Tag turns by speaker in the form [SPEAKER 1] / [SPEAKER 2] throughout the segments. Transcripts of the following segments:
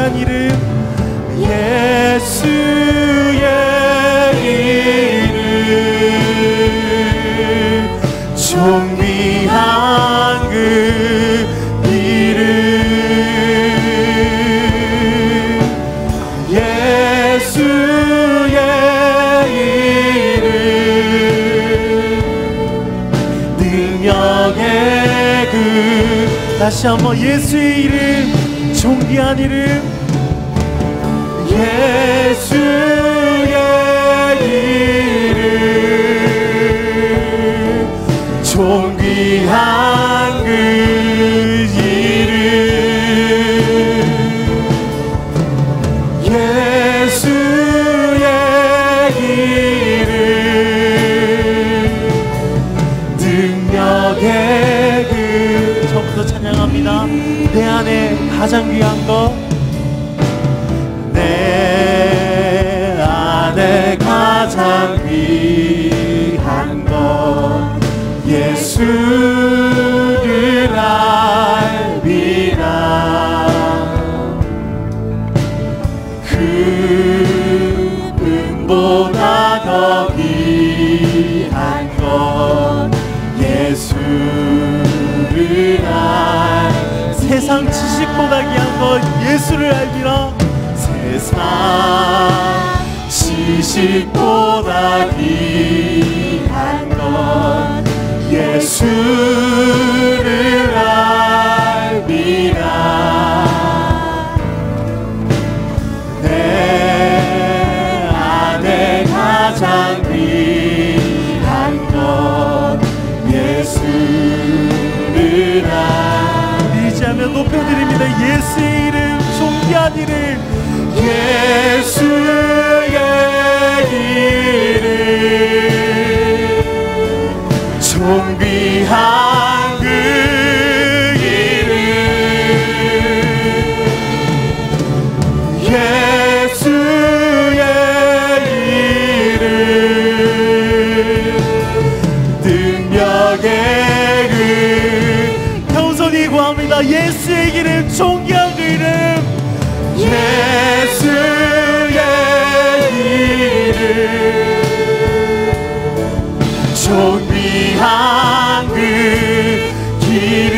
[SPEAKER 1] 존귀한 이름, 예수의 이름, 존귀한 그 이름, 예수의 이름, 능력의 그, 다시 한번 예수의 이름, 존귀한 이름, 예수의 이름, 존귀한 그 이름, 예수의 이름, 능력의 그, 저부터 찬양합니다. 내 안에 가장 귀한 것, 내 안에 가장 귀한 것, 예수를 알미라. 그 은보다 더 귀한 것, 예수를 세상 지식보다 귀한 것, 예수를 알미라. 세상 지식보다 귀한 것, 예수를 알미라. 내 안에 가장 귀한 것, 예수를 의지하며 높여드립니다. 예수의 이름, 존귀한 이름, 예수의 이름, 존귀한 그 이름, 예수의 이름, 능력의 그, 겸손히 구합니다. 예수의 이름, 존귀한 그 이름, 예수의 이름, 존귀한 그 이름,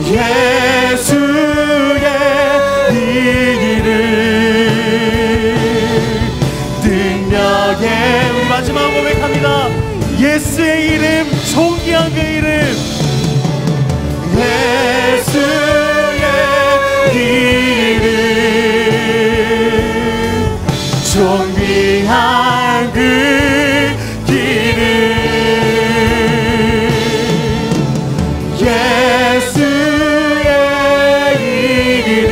[SPEAKER 1] 예수의 이름, 능력의, 우리 마지막 고백합니다. 예수의 이름, 존귀한 그 이름, 예수의 이름, 존귀한 그 이름, 예수의 이름,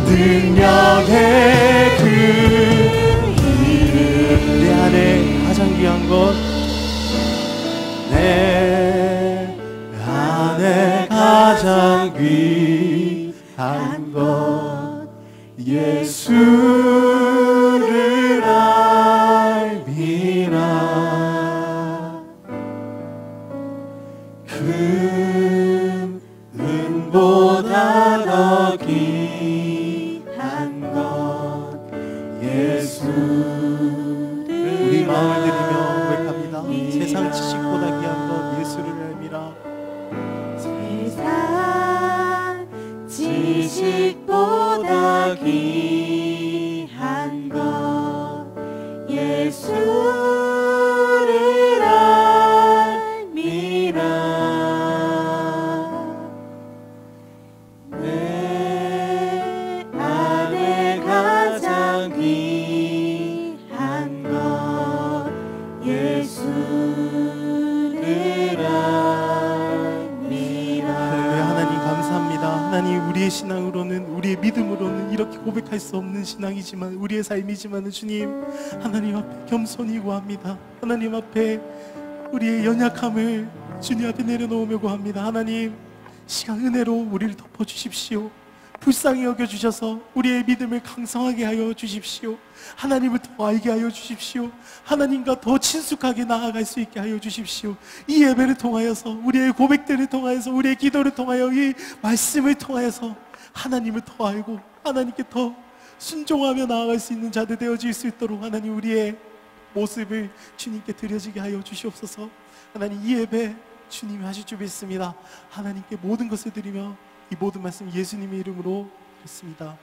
[SPEAKER 1] 능력의 그 이름, 내 안에 가장 귀한 것, 내 안에 가장 귀한 것, 예수를 알미라. 그 은보다 더 귀한 것, 예수를, 우리 마음을 드리며 고백합니다. 세상 지식보다 귀한 것, 예수를 알미라.
[SPEAKER 2] 세상 지식보다 귀한 것, 예수를 알미라. 내 안에 가장 귀한 것, 예수를 알미라.
[SPEAKER 1] 하나님 감사합니다. 하나님, 우리의 신앙으로는, 우리의 믿음으로는 이렇게 고백할 수 없는 신앙이지만, 우리의 삶이지만, 주님 하나님 앞에 겸손히 구합니다. 하나님 앞에 우리의 연약함을 주님 앞에 내려놓으며 구합니다. 하나님, 시간 은혜로 우리를 덮어주십시오. 불쌍히 여겨주셔서 우리의 믿음을 강성하게 하여 주십시오. 하나님을 더 알게 하여 주십시오. 하나님과 더 친숙하게 나아갈 수 있게 하여 주십시오. 이 예배를 통하여서, 우리의 고백들을 통하여서, 우리의 기도를 통하여, 이 말씀을 통하여서 하나님을 더 알고 하나님께 더 순종하며 나아갈 수 있는 자들 되어질 수 있도록 하나님, 우리의 모습을 주님께 드려지게 하여 주시옵소서. 하나님, 이 예배 주님이 하실 줄 믿습니다. 하나님께 모든 것을 드리며 이 모든 말씀 예수님의 이름으로 드렸습니다.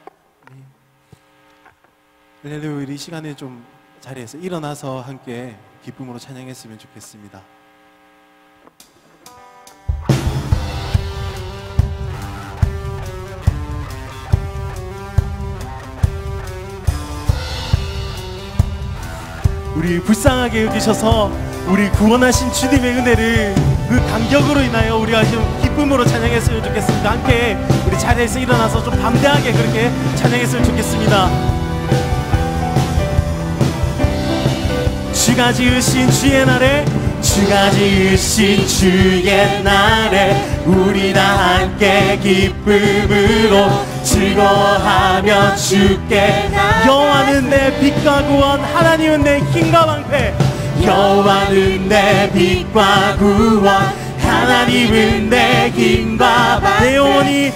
[SPEAKER 1] 할렐루야. 우리 이 시간에 좀 자리에서 일어나서 함께 기쁨으로 찬양했으면 좋겠습니다. 우리 불쌍하게 여기셔서 우리 구원하신 주님의 은혜를 그 감격으로 인하여 우리가 좀 기쁨으로 찬양했으면 좋겠습니다. 함께 우리 자리에서 일어나서 좀 담대하게 그렇게 찬양했으면 좋겠습니다. 주가 지으신 주의 날에, 주가 지으신 주의 날에 우리 다 함께 기쁨으로 즐거워하며 주께, 여호와는 내 빛과 구원, 하나님은 내 힘과 방패. 여호와는 내 빛과 구원, 하나님은 내 힘과 방패. 내 영혼이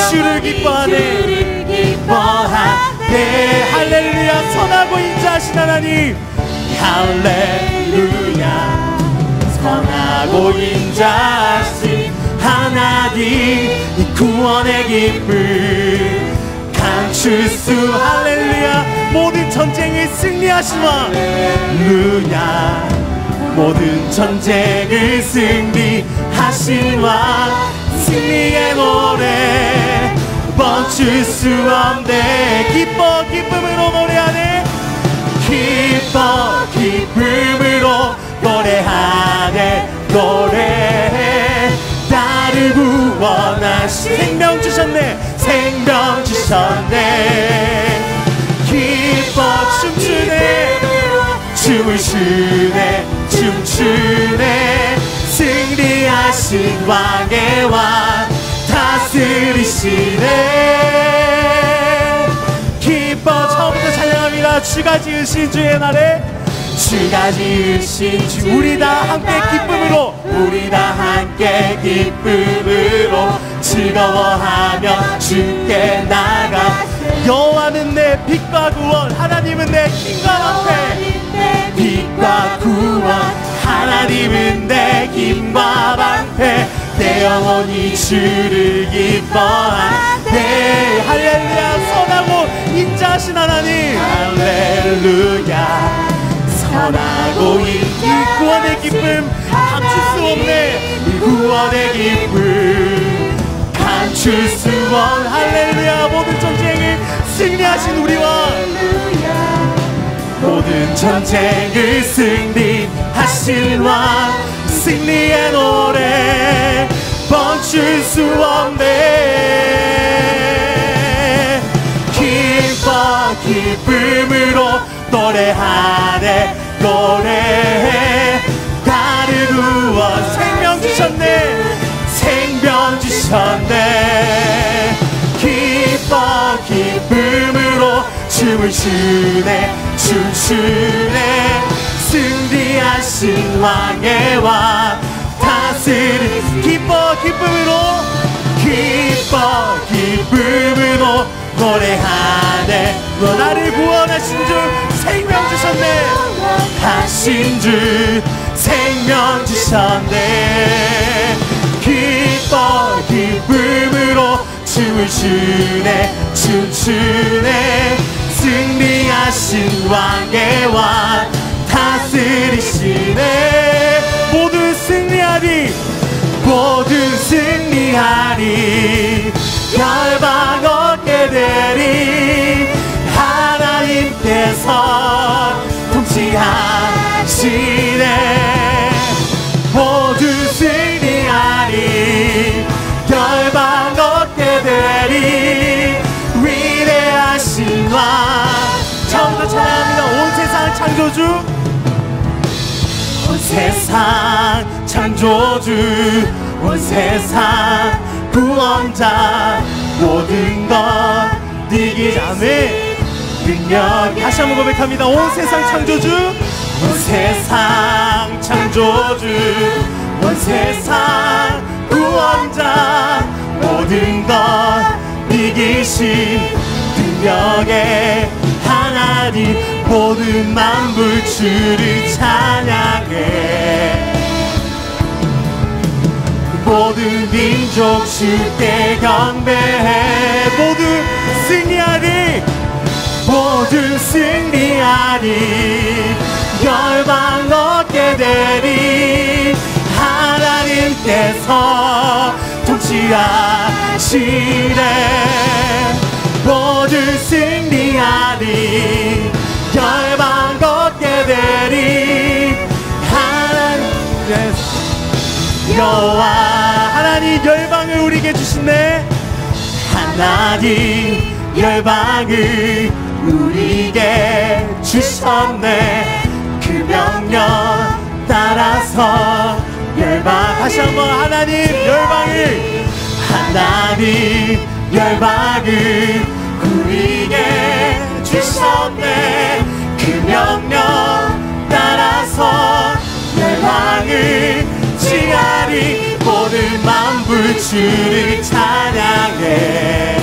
[SPEAKER 1] 주를 기뻐하네. 할렐루야. 선하고 인자하신 하나님, 할렐루야. 선하고 인자하신 하나님, 이 구원의 기쁨 감출 수, 할렐루야. 모든 전쟁을 승리하신 왕, 할렐루야. 모든 전쟁을 승리하신 왕, 승리의 노래 멈출 수 없네. 기뻐 기쁨으로 노래하네. 기뻐 기쁨으로 노래하네. 노래해. 나를 구원하신, 생명 주셨네. 생명 주셨네. 기뻐 춤추네. 춤을 추네. 춤추네. 승리하신 왕의 왕 다스리시네. 기뻐. 처음부터 찬양합니다. 주가 지으신 주의 날에, 주가 지으신 주, 우리 다 함께 기쁨으로, 우리 다 함께 기쁨으로 즐거워하며 주께 나가. 여호와는 내 빛과 구원, 하나님은 내 힘과 방패. 빛과 구원, 하나님은 내 힘과 방패. 내 영혼이 주를 기뻐하네. 할렐루야. 선하고 인자하신 하나님, 할렐루야. 선하고 이 구원의 기쁨 감출 수 없네. 이 구원의 기쁨 감출 수 없네. 할렐루야. 모든 전쟁을 승리하신 우리 왕, 모든 전쟁을 승리하신 왕, 승리의 노래 멈출 수 없네. 기뻐 기쁨으로 노래하네. 노래해. 나를 구원, 생명 주셨네. 생명 주셨네. 기뻐 기쁨으로 춤을 추네. 춤추네. 승리하신 왕의 왕 다스리. 기뻐 기쁨으로, 기뻐 기쁨으로 노래하네. 너 나를 구원하신 주, 생명 주셨네. 하신 주, 생명 주셨네. 기뻐 기쁨으로 춤을 추네. 춤추네. 승리하신 왕의 왕 다스리시네. 모두 승리하리, 모두 승리하리. 열방 얻게 되리. 하나님께서 통치하시네. 모두 승리하리. 열방 얻게 되리. 위대하신 왕. 처음부터 찬양합니다. 온 세상 창조주, 온 세상 창조주, 온 세상 구원자, 모든 것 이기 아멘. 능력 다시 한번 고백합니다. 온 세상 창조주, 온 세상 창조주, 온 세상 구원자, 모든 것 이기신 능력의 하나님, 모든 만물 주를 찬양해. 모든 민족 주께 경배해. 모두 승리하리, 모두 승리하리. 열방 얻게 되리. 하나님께서 통치하시네. 모두 승리하리. 열방 얻게 되리. 하나님께서 여호와 하나님 열방을 우리에게 주시네. 하나님 열방을 우리에게 주셨네. 그 명령 따라서 열방 다시 한번 하나님 열방을, 하나님 열방을 우리에게 주셨네. 그 명령 따라서 열방을 지하리. 모든 만물 주를 찬양해.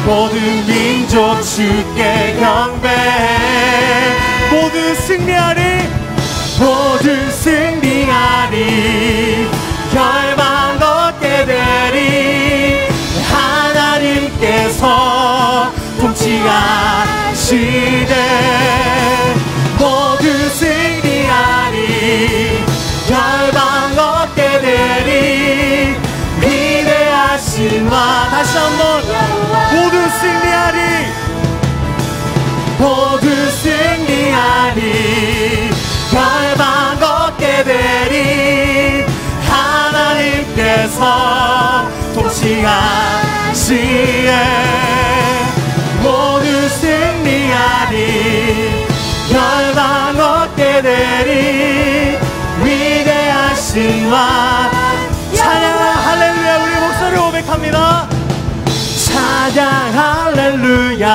[SPEAKER 1] 모든 민족 주께 경배해. 모두 승리하리, 모두 승리하리. 열방 얻게 되리. 하나님께서 통치하시네. 모두 승리하리. 열방 얻게 되리. 위대하신 와 다시 한번 모두 승리하리. 모두 승리하리. 열방 얻게 되리. 하나님께서 통치하시네. 모두 승리하리. 열방 얻게 되리. 위대하신 와 찬양 할렐루야. 우리 목소리 고백합니다. 찬양 할렐루야.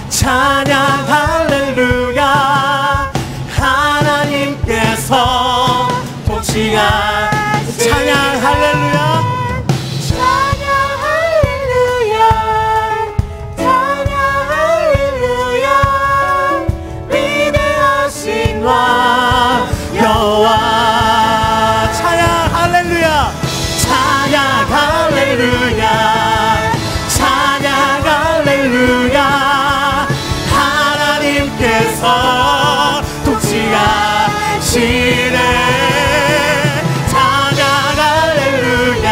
[SPEAKER 1] 찬양 할렐루야. 하나님께서 통치하시네. 찬양 할렐루야.
[SPEAKER 2] 찬양 할렐루야. 찬양 할렐루야. 위대하신
[SPEAKER 1] 와 여호와 찬양 할렐루야. 찬양 할렐루야. 찬양 할렐루야. 하나님께서 통치하시네. 찬양 할렐루야.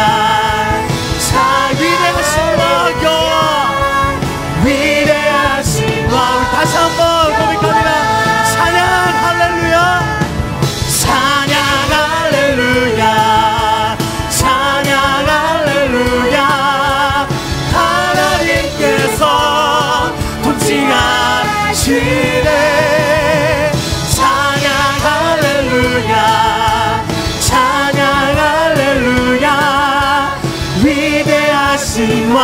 [SPEAKER 1] 자 위대하신 와 여호와, 위대하신 와. 우리 다시 한번 고백합니다. 찬양 할렐루야. 찬양 할렐루야. 찬양 할렐루야. 하나님께서 통치하시네. 찬양 할렐루야. 찬양 할렐루야. 위대하신 와,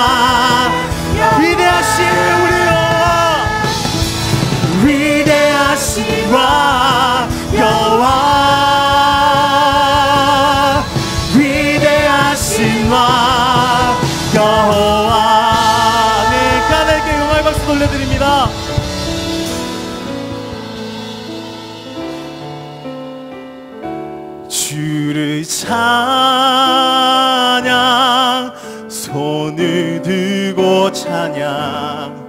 [SPEAKER 1] 위대하신 우리 여호와, 위대하신 와 여호와, 위대하신 와 여호와. 네, 하나님께 영광의 박수 돌려드립니다. 주를 찬양, 손을 들고 찬양.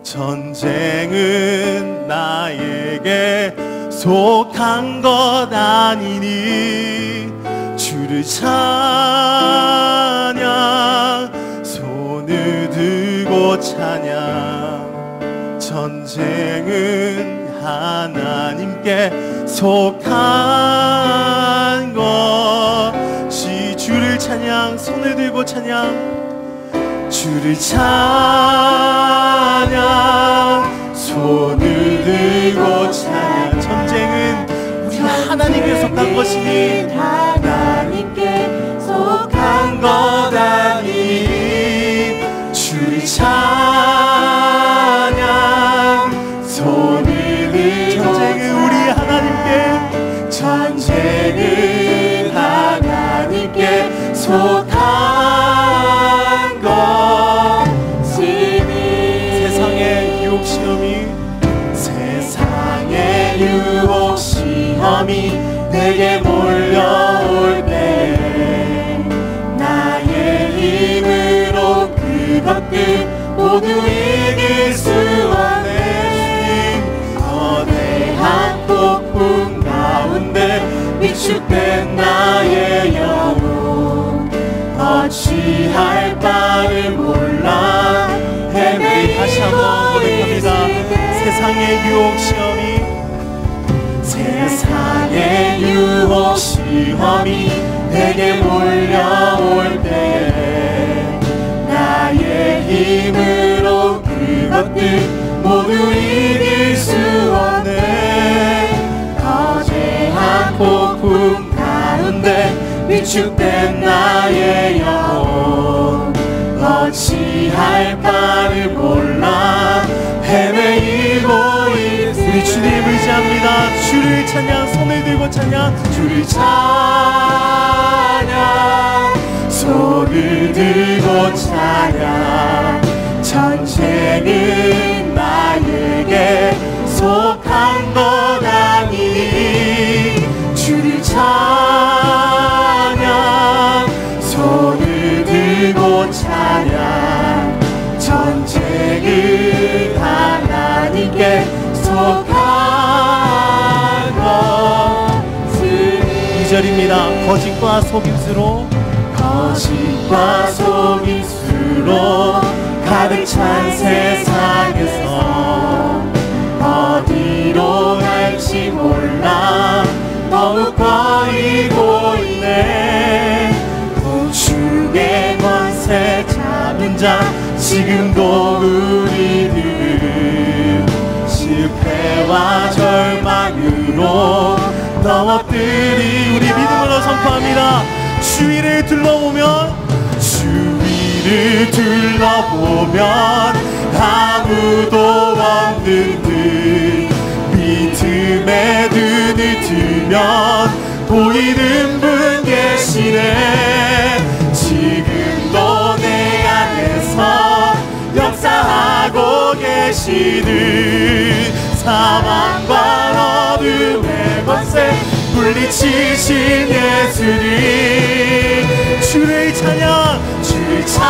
[SPEAKER 1] 전쟁은 나에게 속한 것 아니니. 주를 찬양, 손을 들고 찬양. 전쟁은 하나님께 속한 것이. 주를 찬양, 손을 들고 찬양. 주를 찬양, 손을 들고 찬양. 전쟁은 우리 하나님께 속한 것이니.
[SPEAKER 2] 하나님께 속한 것
[SPEAKER 1] 것
[SPEAKER 2] 속한 것이니
[SPEAKER 1] 세상의 유혹 시험이
[SPEAKER 2] 내게 몰려올 때 나의 힘으로 그것들 모두 이길 수 없네. 거대한 폭풍 가운데 위축된 나의 영혼 어찌할 바를 몰라 헤매이고
[SPEAKER 1] 다시 한번 고백합니다. 세상의 유혹 시험이
[SPEAKER 2] 내게 몰려올 때에 나의 힘으로 그것들 모두 이길 수 없네. 거대한 폭풍 가운데 위축된 나의 영혼 어찌할 바를 몰라 헤매이고 있으니
[SPEAKER 1] 우리 주님 의지합니다. 주를 찬양, 손을 들고 찬양,
[SPEAKER 2] 주를 찬양, 손을 들고 찬양. 전쟁은 나에게 속한 것 아니니 주를 찬양, 손을 들고 찬양. 전쟁은 하나님께 속한
[SPEAKER 1] 2절입니다. 거짓과 속임수로
[SPEAKER 2] 가득 찬 세상에서 어디로 갈지 몰라 더욱 거이고 있네. 우주의 권세 잡은 자 지금도 우리들은 실패와 절망으로 넘어뜨리
[SPEAKER 1] 우리 믿음으로 선포합니다. 주위를 둘러보면 아무도 없는 듯 믿음의 눈을 뜨면 보이는 분 계시네. 지금도 내 안에서 역사하고 계시는 사망과 어둠의 권세 물리치신 예수님. 주를 찬양, 주를 찬양,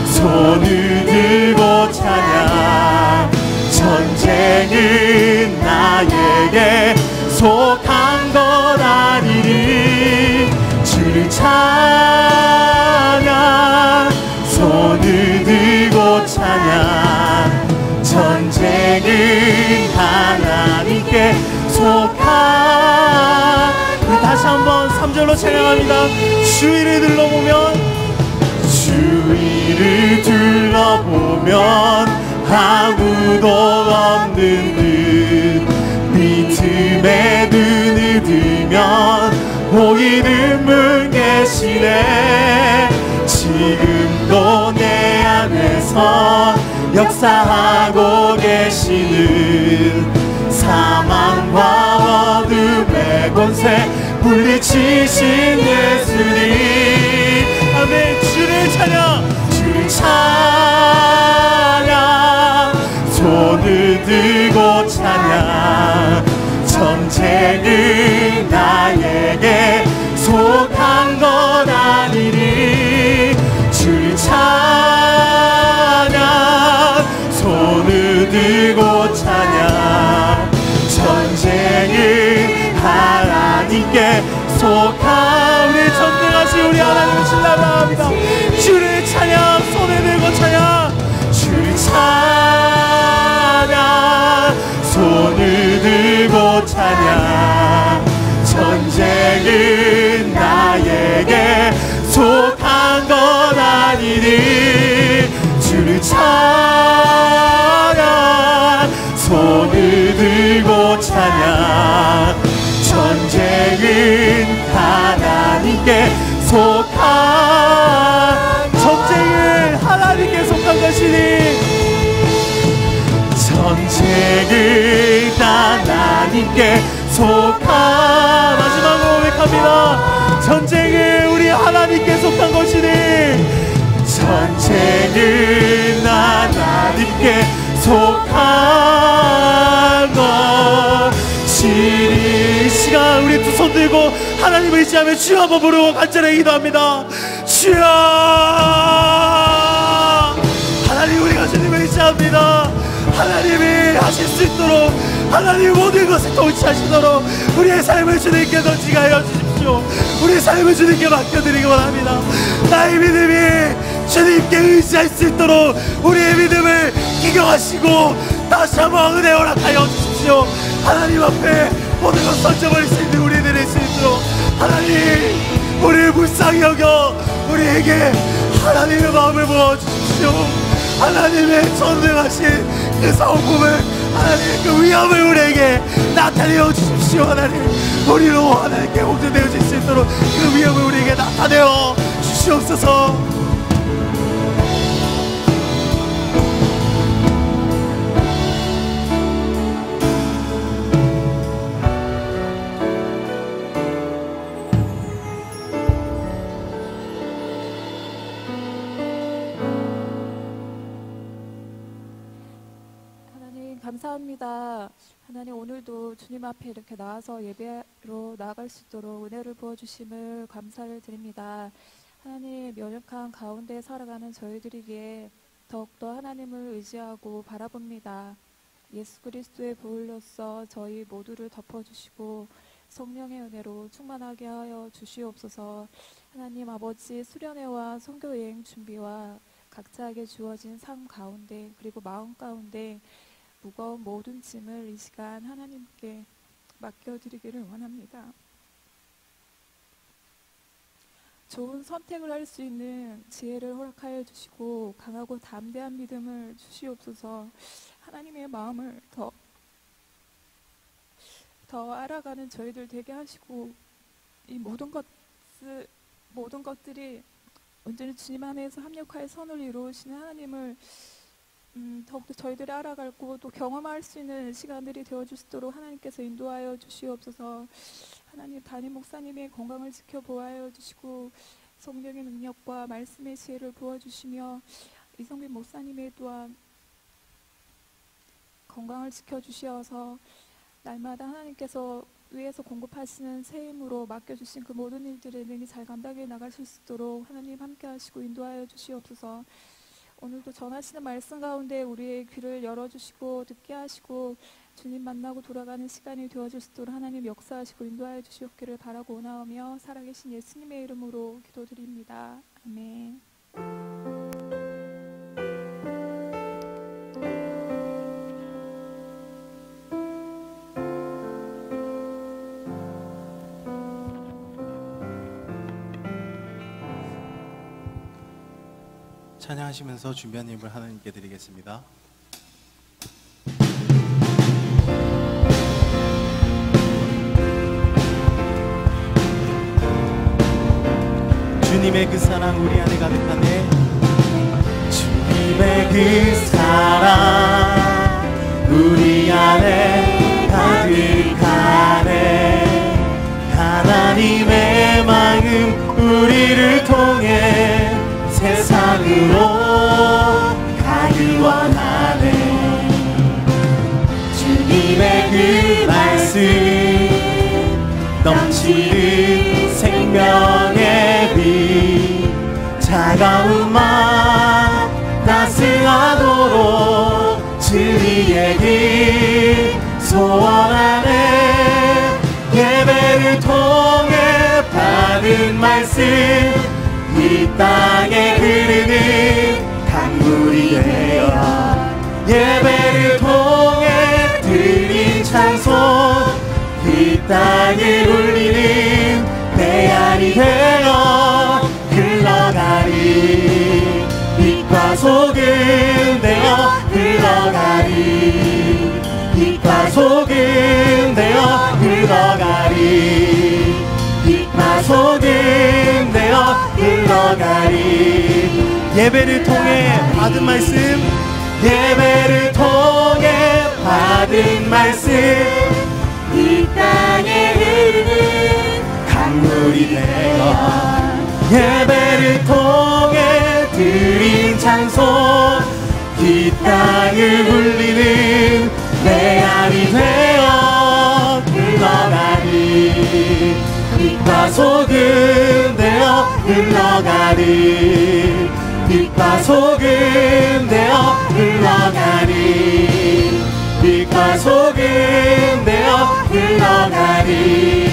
[SPEAKER 1] 손을 들고 찬양. 전쟁은 나에게 속한 것 아니니 주를 찬양, 손을 들고 찬양. 전쟁은 하나님께 속한. 다시 한번 3절로 찬양합니다. 주위를 둘러보면 아무도 없는 듯 믿음의 눈을 들면 보이는 분 계시네. 지금도 내 안에서 역사하고 계시는 사망과 어둠의 권세 물리치신 예수님. 아멘. 주를 찬양, 주를 찬양, 손을 들고 찬양. 전쟁은 나에게 속한 것 아니니 주를 찬양, 손을 들고 찬양. 전쟁은 하나님께 속한. 우리 전쟁하신 우리 하나님을 신뢰합니다. 주를 찬양, 손을 들고 찬양. 주를 찬양, 손을 들고 찬양. 전쟁은 나에게 속한 것 아니니 주를 찬양, 손을 들고 찬양. 전쟁은 하나님께 속한. 전쟁은 하나님께 속한 것이니 전쟁은 하나님께 속한 전쟁은 우리 하나님께 속한 것이니
[SPEAKER 2] 전쟁은 하나님께 속한 것이니.
[SPEAKER 1] 이 시간 우리 두 손 들고 하나님을 의지하며 주여 한번 부르고 간절히 기도합니다. 주여, 하나님 우리가 주님을 의지합니다. 하나님이 하실 수 있도록, 하나님 모든 것을 통치하시도록 우리의 삶을 주님께 던지게 하여 주십시오. 우리의 삶을 주님께 맡겨드리기 원합니다. 나의 믿음이 주님께 의지할 수 있도록 우리의 믿음을 기경하시고 다시 한번 은혜 허락하여 주십시오. 하나님 앞에 모든 것 던져버릴 수 있는 우리들이 수 있도록 하나님 우리를 불쌍히 여겨 우리에게 하나님의 마음을 부어주십시오. 하나님의 전능하신 그 성품을, 하나님의 그 위엄을 우리에게 나타내어 주십시오. 하나님 우리로 하나님께 공존되어질 수 있도록 그 위엄을 우리에게 나타내어 주시옵소서.
[SPEAKER 3] 감사합니다. 하나님, 오늘도 주님 앞에 이렇게 나와서 예배로 나아갈 수 있도록 은혜를 부어주심을 감사를 드립니다. 하나님, 연약한 가운데 살아가는 저희들에게 더욱더 하나님을 의지하고 바라봅니다. 예수 그리스도의 보혈로서 저희 모두를 덮어주시고 성령의 은혜로 충만하게 하여 주시옵소서. 하나님 아버지, 수련회와 선교여행 준비와 각자에게 주어진 삶 가운데 그리고 마음 가운데 무거운 모든 짐을 이 시간 하나님께 맡겨드리기를 원합니다. 좋은 선택을 할 수 있는 지혜를 허락하여 주시고 강하고 담대한 믿음을 주시옵소서. 하나님의 마음을 더 알아가는 저희들 되게 하시고 이 모든 것들이 온전히 주님 안에서 합력하여 선을 이루시는 하나님을 더욱더 저희들이 알아가고 또 경험할 수 있는 시간들이 되어줄 수 있도록 하나님께서 인도하여 주시옵소서. 하나님, 담임 목사님의 건강을 지켜보아여 주시고 성령의 능력과 말씀의 지혜를 부어주시며 이성빈 목사님의 또한 건강을 지켜주시어서 날마다 하나님께서 위에서 공급하시는 새 힘으로 맡겨주신 그 모든 일들을 능히 잘 감당해 나갈 수 있도록 하나님 함께 하시고 인도하여 주시옵소서. 오늘도 전하시는 말씀 가운데 우리의 귀를 열어주시고 듣게 하시고 주님 만나고 돌아가는 시간이 되어줄 수 있도록 하나님 역사하시고 인도하여 주시옵기를 바라고 원하오며 살아계신 예수님의 이름으로 기도드립니다. 아멘.
[SPEAKER 1] 찬양하시면서 준비한 예물 하나님께 드리겠습니다. 주님의 그 사랑 우리 안에 가득하네.
[SPEAKER 2] 주님의 그 사랑 우리 안에 가득하네. 하나님의 마음 우리를 통해 세상으로 가길 원하네. 주님의 그 말씀 넘치는 생명의 빛 차가운 맘 따스하도록 진리의 길 소원하네. 예배를 통해 받은 말씀 이 땅에 흐르는 강물이 되어 예배를 통해 들린 찬송 이 땅을 울리는 배알이 되어 흘러가리. 빛과 소금 되어 흘러가리. 빛과 소금 되어 흘러가리. 빛과 소금 되어 흘러가리.
[SPEAKER 1] 예배를 통해 받은 말씀,
[SPEAKER 2] 예배를 통해 받은 말씀 이 땅에 흐르는 강물이 되어 예배를 통해 드린 찬송 이 땅을 울리는 내 안이 되어 흘러가리 빛과 소금 되어 흘러가리 빛과 소금 되어 흘러가리 빛과 소금 되어 흘러가리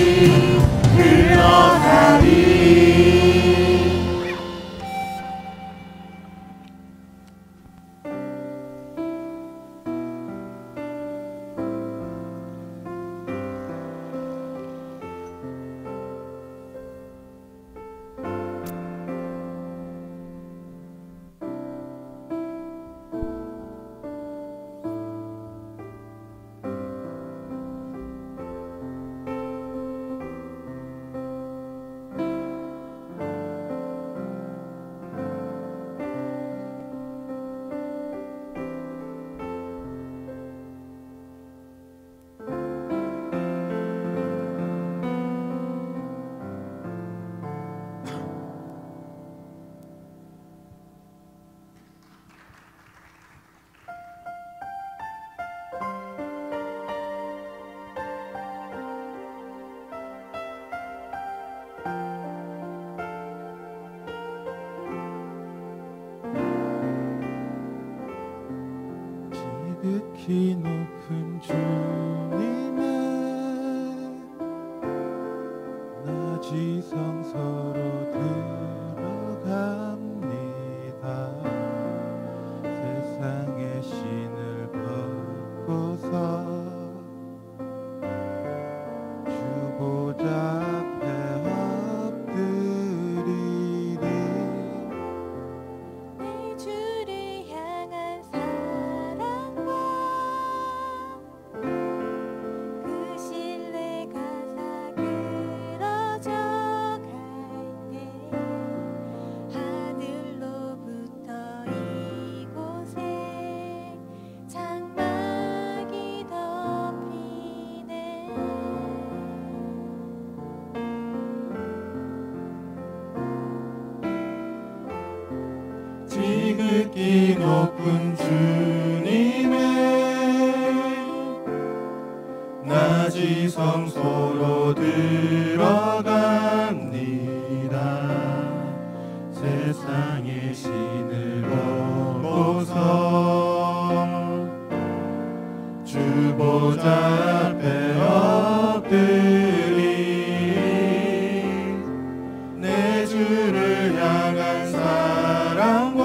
[SPEAKER 1] 지극히 높은 주님의 낮이 성소로 들어갑니다. 세상의 신을 벗고서 주보좌 앞에 엎드리리.
[SPEAKER 4] 내 주를 향한 사랑과 그 신뢰가 사그러져 갈 때 하늘로부터 이곳에 장막이 덮이네.
[SPEAKER 1] 지극히 높은 주님의 낮이 성소로 들어갑니다. 세상의 신을 벗고서 주보좌 앞에 엎드리 내 주를 향한 사랑과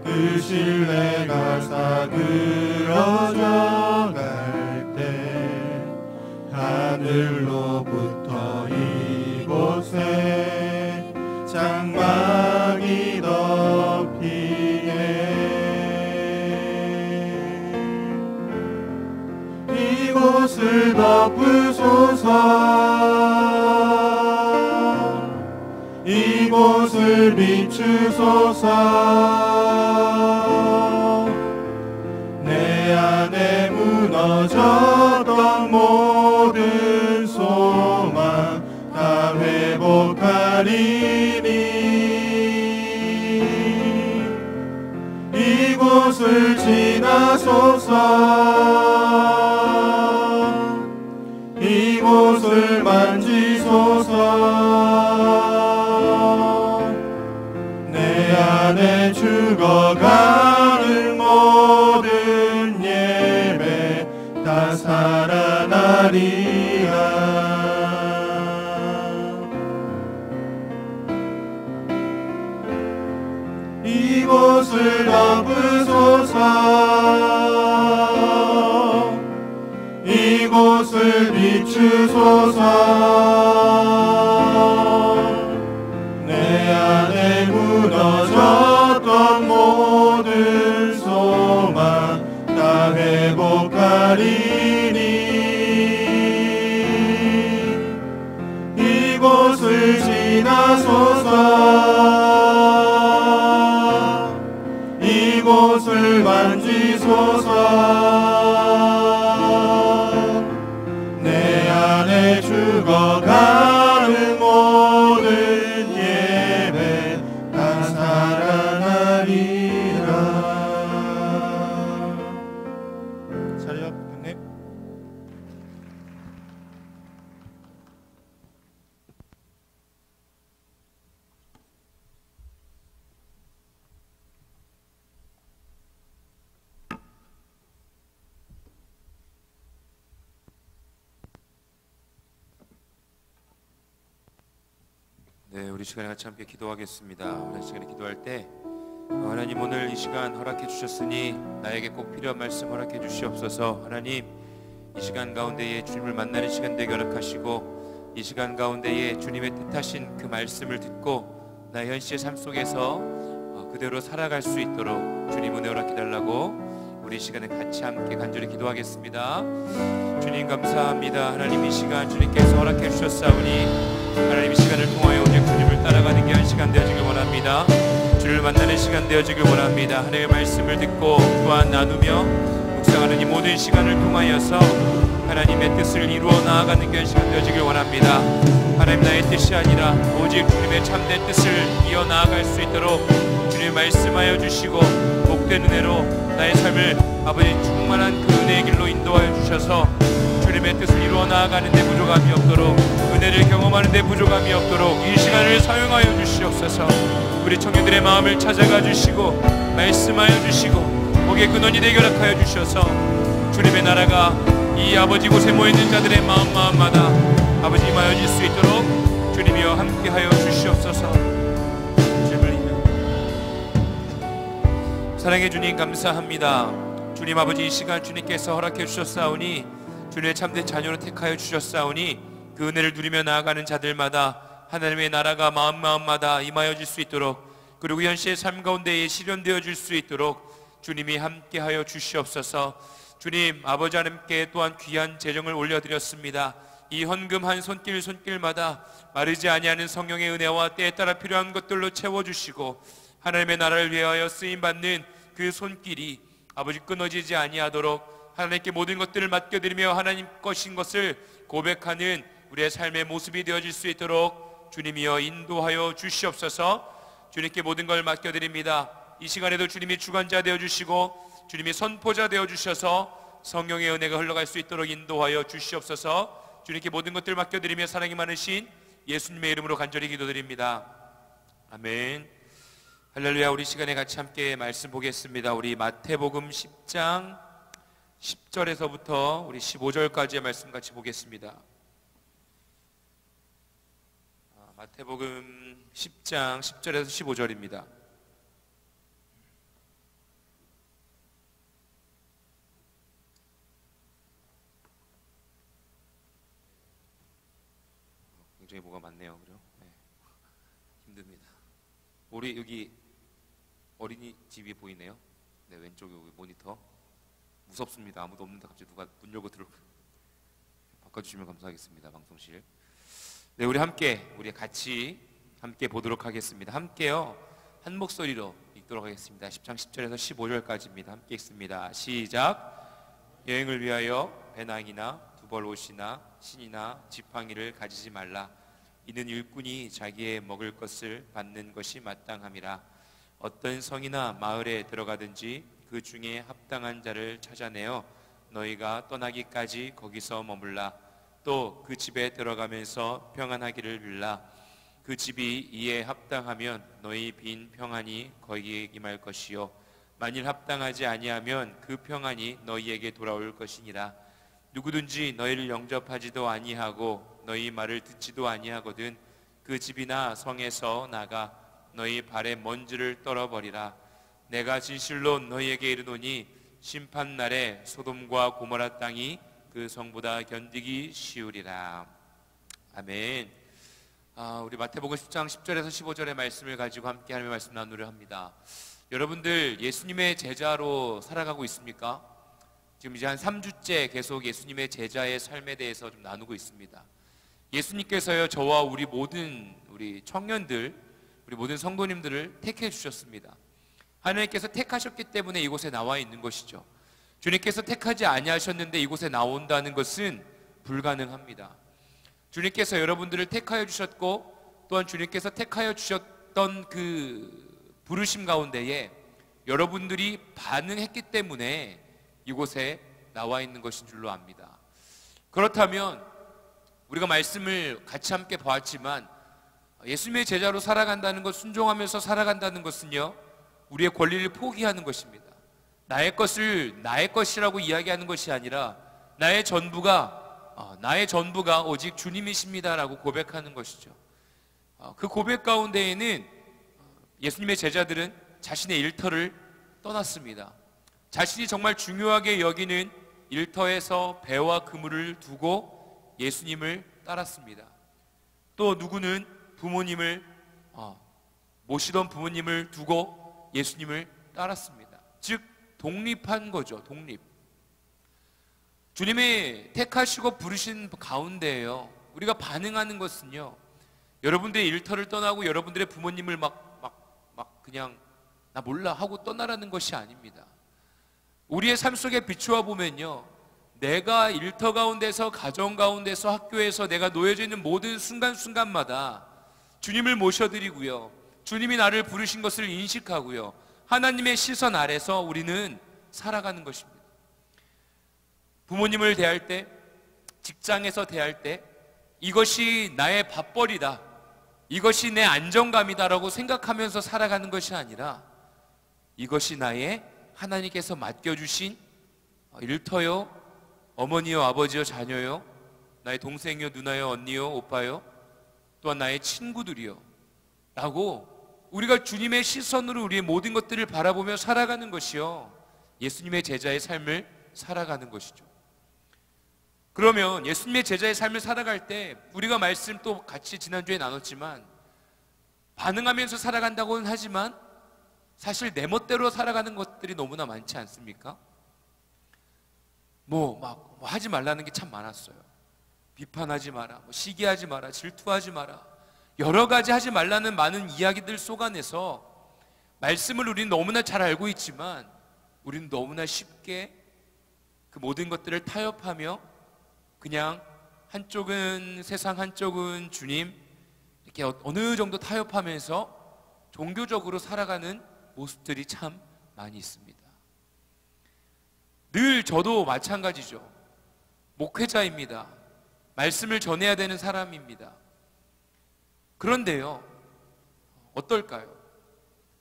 [SPEAKER 1] 그 신뢰가 사그러져 갈 때 하늘로부터 이곳에 장막이 덮이네. 이곳을 덮으소서 이곳을 비추소서 내 안에 무너졌던 모든 소망 다 회복하리니 이곳을 지나소서 이곳을 만지소서 내 안에 죽어가는 모든 예배 다 살아나리라. 이곳을 덮으소서 이곳을 비추소서 내 안에 무너졌던 모든 소망 다 회복하리니 이곳을 지나소서 이곳을 만지소서 내 안에
[SPEAKER 2] 내 죽어가는 모든 예배 다 살아나리라.
[SPEAKER 1] 자리 앞 경례.
[SPEAKER 5] 네, 우리 시간에 같이 함께 기도하겠습니다. 우리 시간에 기도할 때 하나님, 오늘 이 시간 허락해 주셨으니 나에게 꼭 필요한 말씀 허락해 주시옵소서. 하나님, 이 시간 가운데에 주님을 만나는 시간 되게 허락하시고, 이 시간 가운데에 주님의 뜻하신 그 말씀을 듣고 나의 현실의 삶 속에서 그대로 살아갈 수 있도록 주님 은혜 허락해 달라고 우리 이 시간에 같이 함께 간절히 기도하겠습니다. 주님 감사합니다. 하나님, 이 시간 주님께서 허락해 주셨사오니 하나님, 이 시간을 통하여 오직 주님을 따라가는 귀한 시간 되어지길 원합니다. 주를 만나는 시간 되어지길 원합니다. 하나님의 말씀을 듣고 또한 나누며 묵상하는 이 모든 시간을 통하여서 하나님의 뜻을 이루어 나아가는 귀한 시간 되어지길 원합니다. 하나님, 나의 뜻이 아니라 오직 주님의 참된 뜻을 이어 나아갈 수 있도록 주님 말씀하여 주시고, 복된 은혜로 나의 삶을 아버지 충만한 그 은혜의 길로 인도하여 주셔서 주님의 뜻을 이루어 나아가는 데 부족함이 없도록, 은혜를 경험하는 데 부족함이 없도록 이 시간을 사용하여 주시옵소서. 우리 청년들의 마음을 찾아가 주시고 말씀하여 주시고 복의 근원이 되게 허락하여 주셔서 주님의 나라가 이 아버지 곳에 모여있는 자들의 마음마다 아버지 임하여질 수 있도록 주님이여 함께하여 주시옵소서. 주님을 인하여 사랑해 주님 감사합니다. 주님 아버지, 이 시간 주님께서 허락해 주셨사오니 주님의 참된 자녀로 택하여 주셨사오니 그 은혜를 누리며 나아가는 자들마다 하나님의 나라가 마음마다 임하여질 수 있도록, 그리고 현실의 삶 가운데에 실현되어질 수 있도록 주님이 함께하여 주시옵소서. 주님 아버지 하나님께 또한 귀한 재정을 올려드렸습니다. 이 헌금 한 손길마다 마르지 아니하는 성령의 은혜와 때에 따라 필요한 것들로 채워주시고, 하나님의 나라를 위하여 쓰임받는 그 손길이 아버지 끊어지지 아니하도록 하나님께 모든 것들을 맡겨드리며 하나님 것인 것을 고백하는 우리의 삶의 모습이 되어질 수 있도록 주님이여 인도하여 주시옵소서. 주님께 모든 걸 맡겨드립니다. 이 시간에도 주님이 주관자 되어주시고 주님이 선포자 되어주셔서 성령의 은혜가 흘러갈 수 있도록 인도하여 주시옵소서. 주님께 모든 것들을 맡겨드리며 사랑이 많으신 예수님의 이름으로 간절히 기도드립니다. 아멘. 할렐루야. 우리 시간에 같이 함께 말씀 보겠습니다. 우리 마태복음 10장 10절에서부터 우리 15절까지의 말씀 같이 보겠습니다. 마태복음 10장 10절에서 15절입니다. 굉장히 뭐가 많네요. 그죠? 네. 힘듭니다. 우리 여기 어린이집이 보이네요. 네, 왼쪽에 여기 모니터. 무섭습니다. 아무도 없는데 갑자기 누가 문 열고 들어오고. 바꿔주시면 감사하겠습니다. 방송실. 네, 우리 같이 함께 보도록 하겠습니다. 함께요, 한 목소리로 읽도록 하겠습니다. 10장 10절에서 15절까지입니다. 함께 읽습니다. 시작. 여행을 위하여 배낭이나 두벌 옷이나 신이나 지팡이를 가지지 말라. 이는 일꾼이 자기의 먹을 것을 받는 것이 마땅함이라. 어떤 성이나 마을에 들어가든지 그 중에 합당한 자를 찾아내어 너희가 떠나기까지 거기서 머물라. 또 그 집에 들어가면서 평안하기를 빌라. 그 집이 이에 합당하면 너희 빈 평안이 거기에 임할 것이요, 만일 합당하지 아니하면 그 평안이 너희에게 돌아올 것이니라. 누구든지 너희를 영접하지도 아니하고 너희 말을 듣지도 아니하거든 그 집이나 성에서 나가 너희 발에 먼지를 떨어버리라. 내가 진실로 너희에게 이르노니 심판날에 소돔과 고모라 땅이 그 성보다 견디기 쉬우리라. 아멘. 우리 마태복음 10장 10절에서 15절의 말씀을 가지고 함께 하나님의 말씀 나누려 합니다. 여러분들 예수님의 제자로 살아가고 있습니까? 지금 이제 한 3주째 계속 예수님의 제자의 삶에 대해서 좀 나누고 있습니다. 예수님께서요, 저와 우리 모든 우리 청년들, 우리 모든 성도님들을 택해 주셨습니다. 하나님께서 택하셨기 때문에 이곳에 나와 있는 것이죠. 주님께서 택하지 아니하셨는데 이곳에 나온다는 것은 불가능합니다. 주님께서 여러분들을 택하여 주셨고 또한 주님께서 택하여 주셨던 그 부르심 가운데에 여러분들이 반응했기 때문에 이곳에 나와 있는 것인 줄로 압니다. 그렇다면 우리가 말씀을 같이 함께 보았지만 예수님의 제자로 살아간다는 것, 순종하면서 살아간다는 것은요, 우리의 권리를 포기하는 것입니다. 나의 것을 나의 것이라고 이야기하는 것이 아니라 나의 전부가 오직 주님이십니다라고 고백하는 것이죠. 그 고백 가운데에는 예수님의 제자들은 자신의 일터를 떠났습니다. 자신이 정말 중요하게 여기는 일터에서 배와 그물을 두고 예수님을 따랐습니다. 또 누구는 부모님을 모시던 부모님을 두고 예수님을 따랐습니다. 즉 독립한 거죠. 독립. 주님의 택하시고 부르신 가운데에요, 우리가 반응하는 것은요, 여러분들의 일터를 떠나고 여러분들의 부모님을 막 그냥 나 몰라 하고 떠나라는 것이 아닙니다. 우리의 삶 속에 비추어 보면요, 내가 일터 가운데서, 가정 가운데서, 학교에서 내가 놓여져 있는 모든 순간순간마다 주님을 모셔드리고요, 주님이 나를 부르신 것을 인식하고요, 하나님의 시선 아래서 우리는 살아가는 것입니다. 부모님을 대할 때, 직장에서 대할 때 이것이 나의 밥벌이다, 이것이 내 안정감이다라고 생각하면서 살아가는 것이 아니라 이것이 나의 하나님께서 맡겨주신 일터요, 어머니요, 아버지요, 자녀요, 나의 동생이요, 누나요, 언니요, 오빠요, 또한 나의 친구들이요 라고 우리가 주님의 시선으로 우리의 모든 것들을 바라보며 살아가는 것이요, 예수님의 제자의 삶을 살아가는 것이죠. 그러면 예수님의 제자의 삶을 살아갈 때 우리가 말씀 또 같이 지난주에 나눴지만 반응하면서 살아간다고는 하지만 사실 내 멋대로 살아가는 것들이 너무나 많지 않습니까? 뭐 하지 말라는 게 참 많았어요. 비판하지 마라, 시기하지 마라, 질투하지 마라, 여러 가지 하지 말라는 많은 이야기들 속안에서 말씀을 우리는 너무나 잘 알고 있지만 우리는 너무나 쉽게 그 모든 것들을 타협하며 그냥 한쪽은 세상, 한쪽은 주님, 이렇게 어느 정도 타협하면서 종교적으로 살아가는 모습들이 참 많이 있습니다. 늘 저도 마찬가지죠. 목회자입니다. 말씀을 전해야 되는 사람입니다. 그런데요, 어떨까요?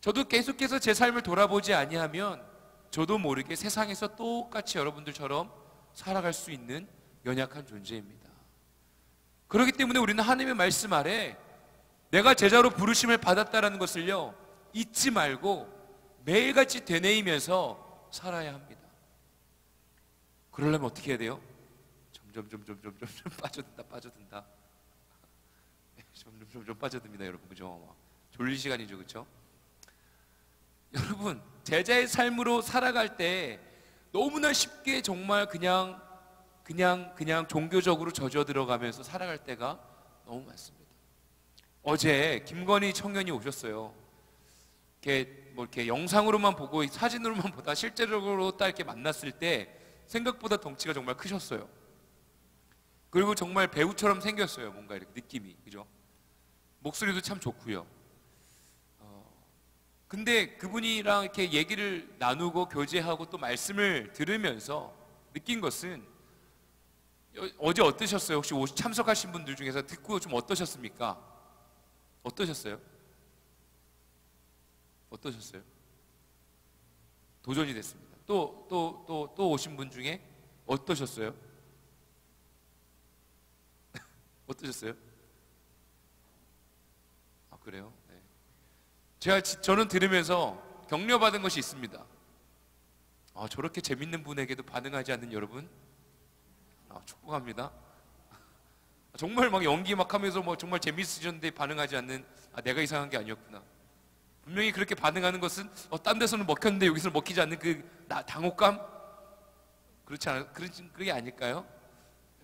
[SPEAKER 5] 저도 계속해서 제 삶을 돌아보지 아니하면 저도 모르게 세상에서 똑같이 여러분들처럼 살아갈 수 있는 연약한 존재입니다. 그렇기 때문에 우리는 하나님의 말씀 아래 내가 제자로 부르심을 받았다라는 것을요, 잊지 말고 매일같이 되뇌이면서 살아야 합니다. 그러려면 어떻게 해야 돼요? 점점 빠져든다. 점점 빠져듭니다, 여러분. 그죠? 졸릴 시간이죠, 그렇죠? 여러분, 제자의 삶으로 살아갈 때 너무나 쉽게 정말 그냥 종교적으로 젖어 들어가면서 살아갈 때가 너무 많습니다. 어제 김건희 청년이 오셨어요. 이렇게 영상으로만 보고 사진으로만 보다 실제적으로 딱 이렇게 만났을 때 생각보다 덩치가 정말 크셨어요. 그리고 정말 배우처럼 생겼어요. 뭔가 이렇게 느낌이, 그죠? 목소리도 참 좋고요. 근데 그분이랑 이렇게 얘기를 나누고 교제하고 또 말씀을 들으면서 느낀 것은, 어제 어떠셨어요? 혹시 참석하신 분들 중에서 듣고 좀 어떠셨습니까? 어떠셨어요? 도전이 됐습니다. 또 오신 분 중에 어떠셨어요? 어떠셨어요? 아, 그래요? 네. 저는 들으면서 격려받은 것이 있습니다. 아, 저렇게 재밌는 분에게도 반응하지 않는 여러분, 축복합니다. 정말 막 연기 막 하면서 정말 재밌으셨는데 반응하지 않는, 내가 이상한 게 아니었구나. 분명히 그렇게 반응하는 것은 딴 데서는 먹혔는데 여기서는 먹히지 않는 그 당혹감? 그게 아닐까요?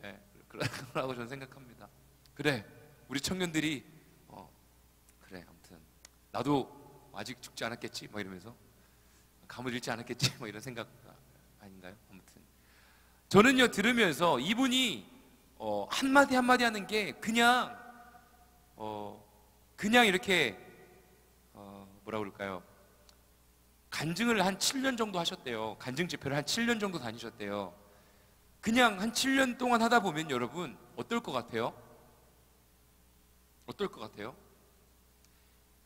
[SPEAKER 5] 네, 그러라고 저는 생각합니다. 그래, 우리 청년들이 그래, 아무튼 나도 아직 죽지 않았겠지, 이러면서 감을 잃지 않았겠지, 이런 생각 아닌가요? 아무튼 저는요, 들으면서 이분이 한마디 한마디 하는 게 그냥 이렇게 뭐라 그럴까요? 간증을 한 7년 정도 하셨대요. 간증 집회를 한 7년 정도 다니셨대요. 그냥 한 7년 동안 하다 보면 여러분 어떨 것 같아요? 어떨 것 같아요?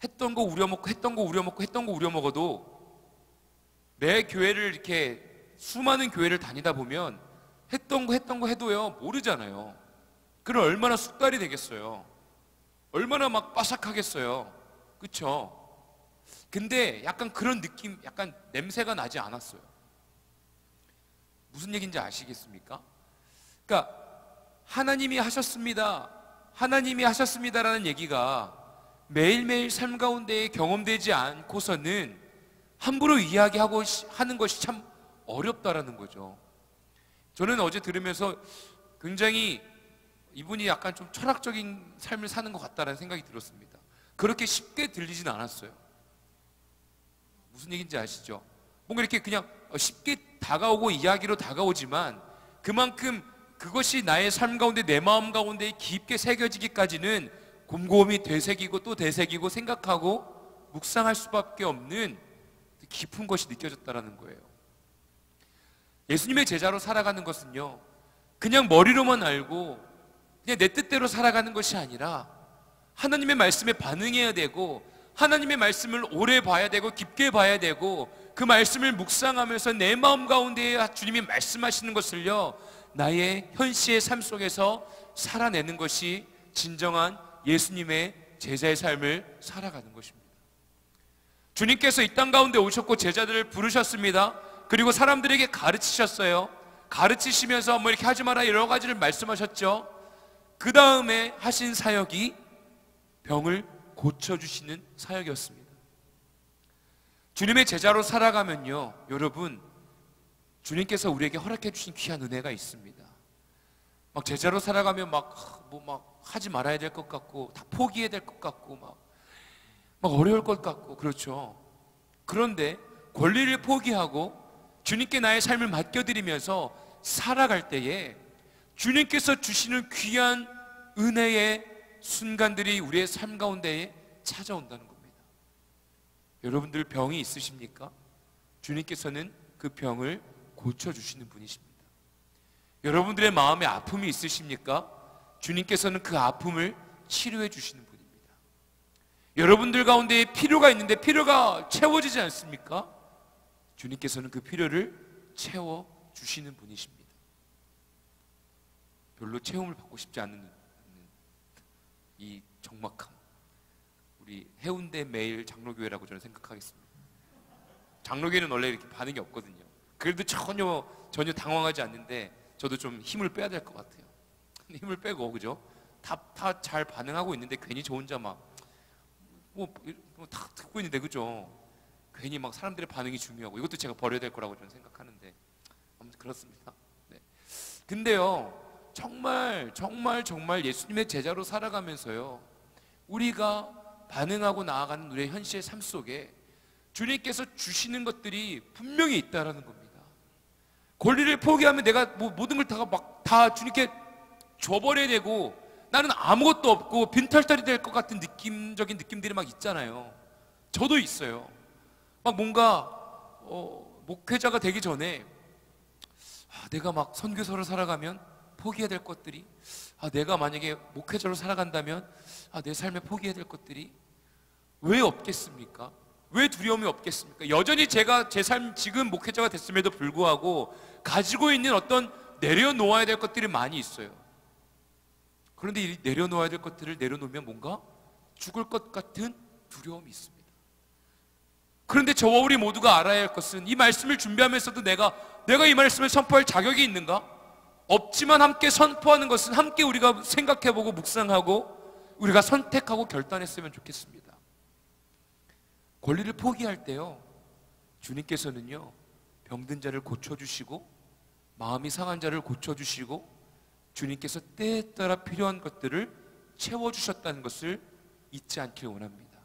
[SPEAKER 5] 했던 거 우려먹고 했던 거 우려먹고 했던 거 우려먹어도 매 교회를 이렇게 수많은 교회를 다니다 보면 했던 거 해도요 모르잖아요. 그럼 얼마나 숙달이 되겠어요. 얼마나 막 빠삭하겠어요. 그쵸? 근데 약간 그런 느낌, 약간 냄새가 나지 않았어요. 무슨 얘기인지 아시겠습니까? 그러니까 하나님이 하셨습니다, 하나님이 하셨습니다라는 얘기가 매일매일 삶 가운데 경험되지 않고서는 함부로 이야기하고 하는 것이 참 어렵다라는 거죠. 저는 어제 들으면서 굉장히 이분이 약간 좀 철학적인 삶을 사는 것 같다는 생각이 들었습니다. 그렇게 쉽게 들리진 않았어요. 무슨 얘기인지 아시죠? 뭔가 이렇게 그냥 쉽게 다가오고 이야기로 다가오지만 그만큼 그것이 나의 삶 가운데 내 마음 가운데 깊게 새겨지기까지는 곰곰이 되새기고 또 되새기고 생각하고 묵상할 수밖에 없는 깊은 것이 느껴졌다는 거예요. 예수님의 제자로 살아가는 것은요 그냥 머리로만 알고 그냥 내 뜻대로 살아가는 것이 아니라 하나님의 말씀에 반응해야 되고 하나님의 말씀을 오래 봐야 되고 깊게 봐야 되고 그 말씀을 묵상하면서 내 마음 가운데 주님이 말씀하시는 것을요 나의 현시의 삶 속에서 살아내는 것이 진정한 예수님의 제자의 삶을 살아가는 것입니다. 주님께서 이 땅 가운데 오셨고 제자들을 부르셨습니다. 그리고 사람들에게 가르치셨어요. 가르치시면서 뭐 이렇게 하지 마라 여러 가지를 말씀하셨죠. 그 다음에 하신 사역이 병을 고쳐주시는 사역이었습니다. 주님의 제자로 살아가면요 여러분 주님께서 우리에게 허락해 주신 귀한 은혜가 있습니다. 막 제자로 살아가면 막 하지 말아야 될 것 같고 다 포기해야 될 것 같고 막 어려울 것 같고 그렇죠. 그런데 권리를 포기하고 주님께 나의 삶을 맡겨드리면서 살아갈 때에 주님께서 주시는 귀한 은혜의 순간들이 우리의 삶 가운데에 찾아온다는 겁니다. 여러분들 병이 있으십니까? 주님께서는 그 병을 고쳐주시는 분이십니다. 여러분들의 마음에 아픔이 있으십니까? 주님께서는 그 아픔을 치료해 주시는 분입니다. 여러분들 가운데 필요가 있는데 필요가 채워지지 않습니까? 주님께서는 그 필요를 채워주시는 분이십니다. 별로 채움을 받고 싶지 않은 이 적막함, 우리 해운대 매일 장로교회라고 저는 생각하겠습니다. 장로교회는 원래 이렇게 반응이 없거든요. 그래도 전혀 당황하지 않는데 저도 좀 힘을 빼야 될 것 같아요. 힘을 빼고 그죠? 다 잘 반응하고 있는데 괜히 저 혼자 막 다 듣고 있는데 그죠? 괜히 막 사람들의 반응이 중요하고 이것도 제가 버려야 될 거라고 저는 생각하는데 아무튼 그렇습니다. 네. 근데요 정말 예수님의 제자로 살아가면서요 우리가 반응하고 나아가는 우리의 현실의 삶 속에 주님께서 주시는 것들이 분명히 있다라는 겁니다. 권리를 포기하면 내가 모든 걸 다 주님께 줘버려야 되고 나는 아무것도 없고 빈털터리 될 것 같은 느낌적인 느낌들이 막 있잖아요. 저도 있어요. 막 뭔가 목회자가 되기 전에 내가 막 선교사로 살아가면 포기해야 될 것들이 내가 만약에 목회자로 살아간다면 내 삶에 포기해야 될 것들이 왜 없겠습니까? 왜 두려움이 없겠습니까? 여전히 제가 제 삶 지금 목회자가 됐음에도 불구하고 가지고 있는 어떤 내려놓아야 될 것들이 많이 있어요. 그런데 이 내려놓아야 될 것들을 내려놓으면 뭔가 죽을 것 같은 두려움이 있습니다. 그런데 저와 우리 모두가 알아야 할 것은 이 말씀을 준비하면서도 내가 이 말씀을 선포할 자격이 있는가? 없지만 함께 선포하는 것은 함께 우리가 생각해보고 묵상하고 우리가 선택하고 결단했으면 좋겠습니다. 권리를 포기할 때요 주님께서는요 병든 자를 고쳐주시고 마음이 상한 자를 고쳐주시고 주님께서 때에 따라 필요한 것들을 채워주셨다는 것을 잊지 않길 원합니다.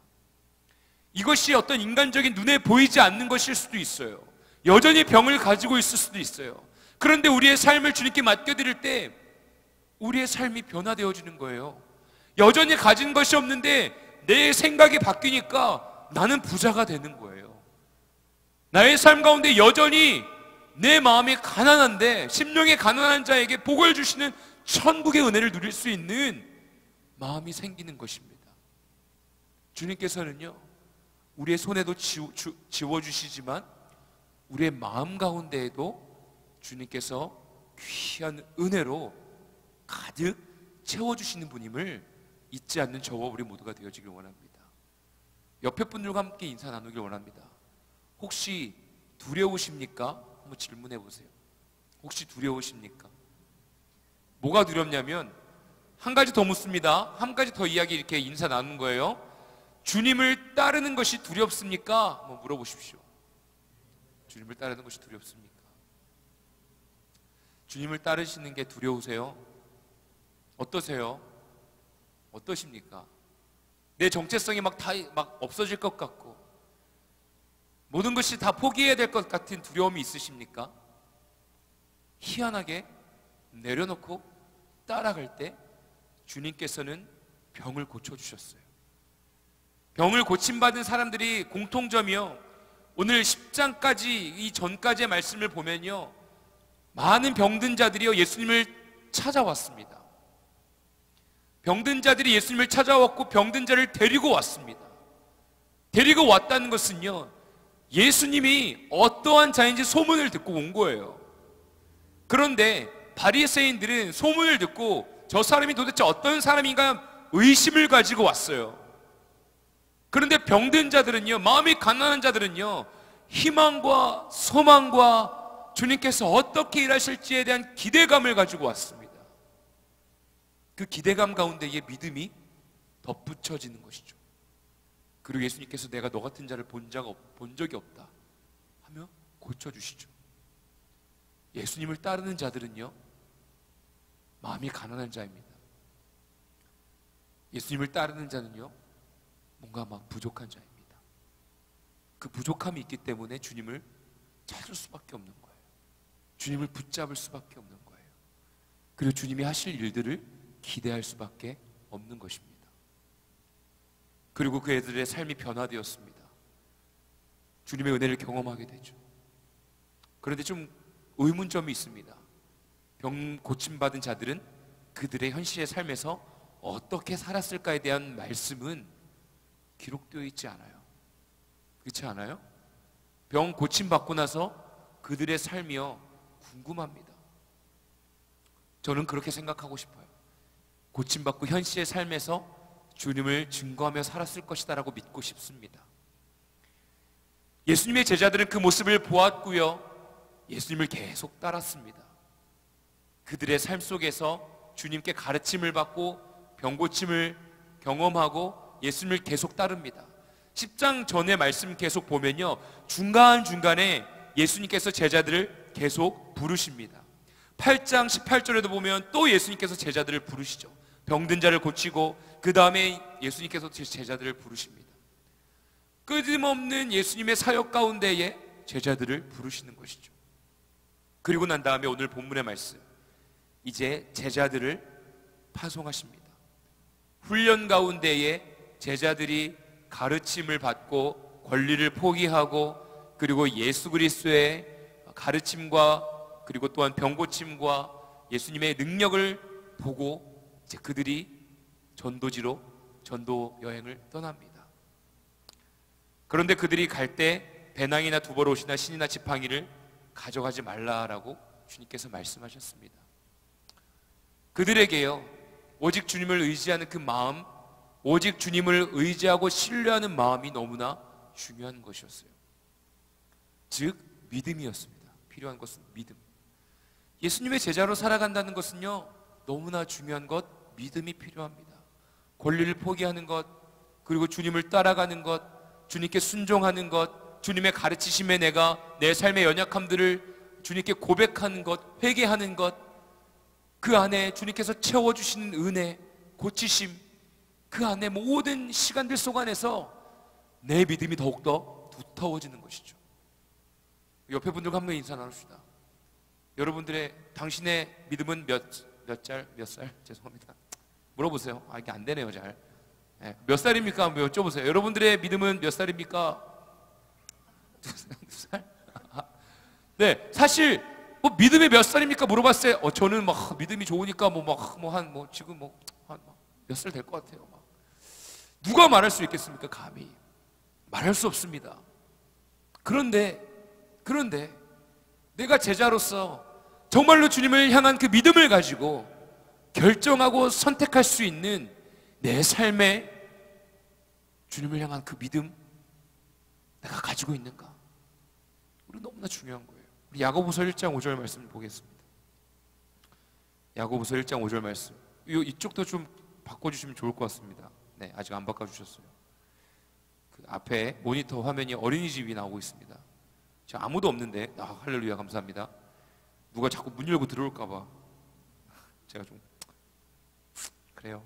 [SPEAKER 5] 이것이 어떤 인간적인 눈에 보이지 않는 것일 수도 있어요. 여전히 병을 가지고 있을 수도 있어요. 그런데 우리의 삶을 주님께 맡겨드릴 때 우리의 삶이 변화되어지는 거예요. 여전히 가진 것이 없는데 내 생각이 바뀌니까 나는 부자가 되는 거예요. 나의 삶 가운데 여전히 내 마음이 가난한데 심령이 가난한 자에게 복을 주시는 천국의 은혜를 누릴 수 있는 마음이 생기는 것입니다. 주님께서는요, 우리의 손에도 지워주시지만 우리의 마음 가운데에도 주님께서 귀한 은혜로 가득 채워주시는 분임을 잊지 않는 저와 우리 모두가 되어지길 원합니다. 옆에 분들과 함께 인사 나누길 원합니다. 혹시 두려우십니까? 한번 질문해 보세요. 혹시 두려우십니까? 뭐가 두렵냐면 한 가지 더 묻습니다. 한 가지 더 이야기 이렇게 인사 나누는 거예요. 주님을 따르는 것이 두렵습니까? 한번 물어보십시오. 주님을 따르는 것이 두렵습니까? 주님을 따르시는 게 두려우세요? 어떠세요? 어떠십니까? 내 정체성이 막 없어질 것 같고 모든 것이 다 포기해야 될 것 같은 두려움이 있으십니까? 희한하게 내려놓고 따라갈 때 주님께서는 병을 고쳐주셨어요. 병을 고침받은 사람들이 공통점이요, 오늘 10장까지 이 전까지의 말씀을 보면요, 많은 병든 자들이요 예수님을 찾아왔습니다. 병든 자들이 예수님을 찾아왔고 병든 자를 데리고 왔습니다. 데리고 왔다는 것은요, 예수님이 어떠한 자인지 소문을 듣고 온 거예요. 그런데 바리새인들은 소문을 듣고 저 사람이 도대체 어떤 사람인가 의심을 가지고 왔어요. 그런데 병든 자들은요, 마음이 가난한 자들은요, 희망과 소망과 주님께서 어떻게 일하실지에 대한 기대감을 가지고 왔습니다. 그 기대감 가운데에 믿음이 덧붙여지는 것이죠. 그리고 예수님께서 내가 너 같은 자를 본 적이 없다 하며 고쳐주시죠. 예수님을 따르는 자들은요, 마음이 가난한 자입니다. 예수님을 따르는 자는요, 뭔가 막 부족한 자입니다. 그 부족함이 있기 때문에 주님을 찾을 수밖에 없는 거예요. 주님을 붙잡을 수밖에 없는 거예요. 그리고 주님이 하실 일들을 기대할 수밖에 없는 것입니다. 그리고 그 애들의 삶이 변화되었습니다. 주님의 은혜를 경험하게 되죠. 그런데 좀 의문점이 있습니다. 병 고침받은 자들은 그들의 현실의 삶에서 어떻게 살았을까에 대한 말씀은 기록되어 있지 않아요. 그렇지 않아요? 병 고침받고 나서 그들의 삶이요, 궁금합니다. 저는 그렇게 생각하고 싶어요. 고침받고 현실의 삶에서 주님을 증거하며 살았을 것이다 라고 믿고 싶습니다. 예수님의 제자들은 그 모습을 보았고요, 예수님을 계속 따랐습니다. 그들의 삶 속에서 주님께 가르침을 받고 병고침을 경험하고 예수님을 계속 따릅니다. 10장 전의 말씀 계속 보면요, 중간중간에 예수님께서 제자들을 계속 부르십니다. 8장 18절에도 보면 또 예수님께서 제자들을 부르시죠. 병든 자를 고치고 그 다음에 예수님께서 제자들을 부르십니다. 끊임없는 예수님의 사역 가운데에 제자들을 부르시는 것이죠. 그리고 난 다음에 오늘 본문의 말씀, 이제 제자들을 파송하십니다. 훈련 가운데에 제자들이 가르침을 받고 권리를 포기하고 그리고 예수 그리스도의 가르침과 그리고 또한 병고침과 예수님의 능력을 보고 이제 그들이 전도지로 전도 여행을 떠납니다. 그런데 그들이 갈 때 배낭이나 두벌옷이나 신이나 지팡이를 가져가지 말라라고 주님께서 말씀하셨습니다. 그들에게요, 오직 주님을 의지하는 그 마음, 오직 주님을 의지하고 신뢰하는 마음이 너무나 중요한 것이었어요. 즉 믿음이었습니다. 필요한 것은 믿음. 예수님의 제자로 살아간다는 것은요, 너무나 중요한 것, 믿음이 필요합니다. 권리를 포기하는 것, 그리고 주님을 따라가는 것, 주님께 순종하는 것, 주님의 가르치심에 내가 내 삶의 연약함들을 주님께 고백하는 것, 회개하는 것, 그 안에 주님께서 채워주시는 은혜, 고치심, 그 안에 모든 시간들 속 안에서 내 믿음이 더욱더 두터워지는 것이죠. 옆에 분들과 한번 인사 나눕시다. 여러분들의 당신의 믿음은 몇 살? 죄송합니다. 물어보세요. 아, 이게 안 되네요, 잘. 네, 몇 살입니까? 한번 여쭤보세요. 여러분들의 믿음은 몇 살입니까? 2살? 네, 사실 뭐 믿음이 몇 살입니까? 물어봤어요. 저는 막 믿음이 좋으니까 지금 한 몇 살 될 것 같아요. 막. 누가 말할 수 있겠습니까? 감히 말할 수 없습니다. 그런데 내가 제자로서 정말로 주님을 향한 그 믿음을 가지고 결정하고 선택할 수 있는 내 삶에 주님을 향한 그 믿음 내가 가지고 있는가? 우리 너무나 중요한 거예요. 우리 야고보서 1장 5절 말씀을 보겠습니다. 야고보서 1장 5절 말씀. 이쪽도 좀 바꿔주시면 좋을 것 같습니다. 네, 아직 안 바꿔주셨어요. 그 앞에 모니터 화면이 어린이집이 나오고 있습니다. 지금 아무도 없는데, 할렐루야, 감사합니다. 누가 자꾸 문 열고 들어올까봐 제가 좀 그래요.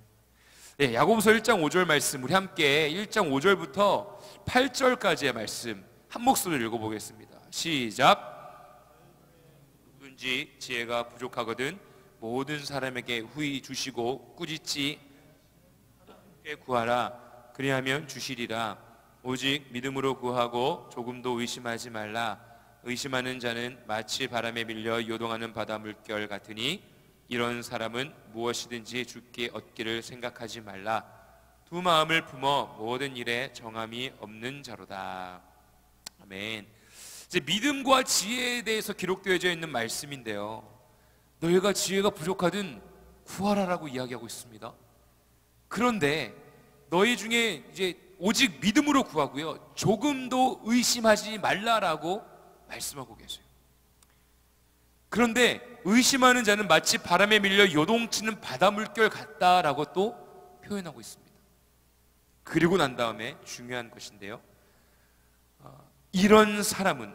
[SPEAKER 5] 네, 야고보서 1장 5절 말씀 우리 함께 1장 5절부터 8절까지의 말씀 한 목소리로 읽어보겠습니다. 시작. 누군지 지혜가 부족하거든 모든 사람에게 후히 주시고 꾸짖지 구하라. 그리하면 주시리라. 오직 믿음으로 구하고 조금도 의심하지 말라. 의심하는 자는 마치 바람에 밀려 요동하는 바다 물결 같으니 이런 사람은 무엇이든지 주께 얻기를 생각하지 말라. 두 마음을 품어 모든 일에 정함이 없는 자로다. 아멘. 이제 믿음과 지혜에 대해서 기록되어져 있는 말씀인데요, 너희가 지혜가 부족하든 구하라라고 이야기하고 있습니다. 그런데 너희 중에 이제 오직 믿음으로 구하고요, 조금도 의심하지 말라라고 말씀하고 계세요. 그런데 의심하는 자는 마치 바람에 밀려 요동치는 바다 물결 같다라고 또 표현하고 있습니다. 그리고 난 다음에 중요한 것인데요, 이런 사람은이라고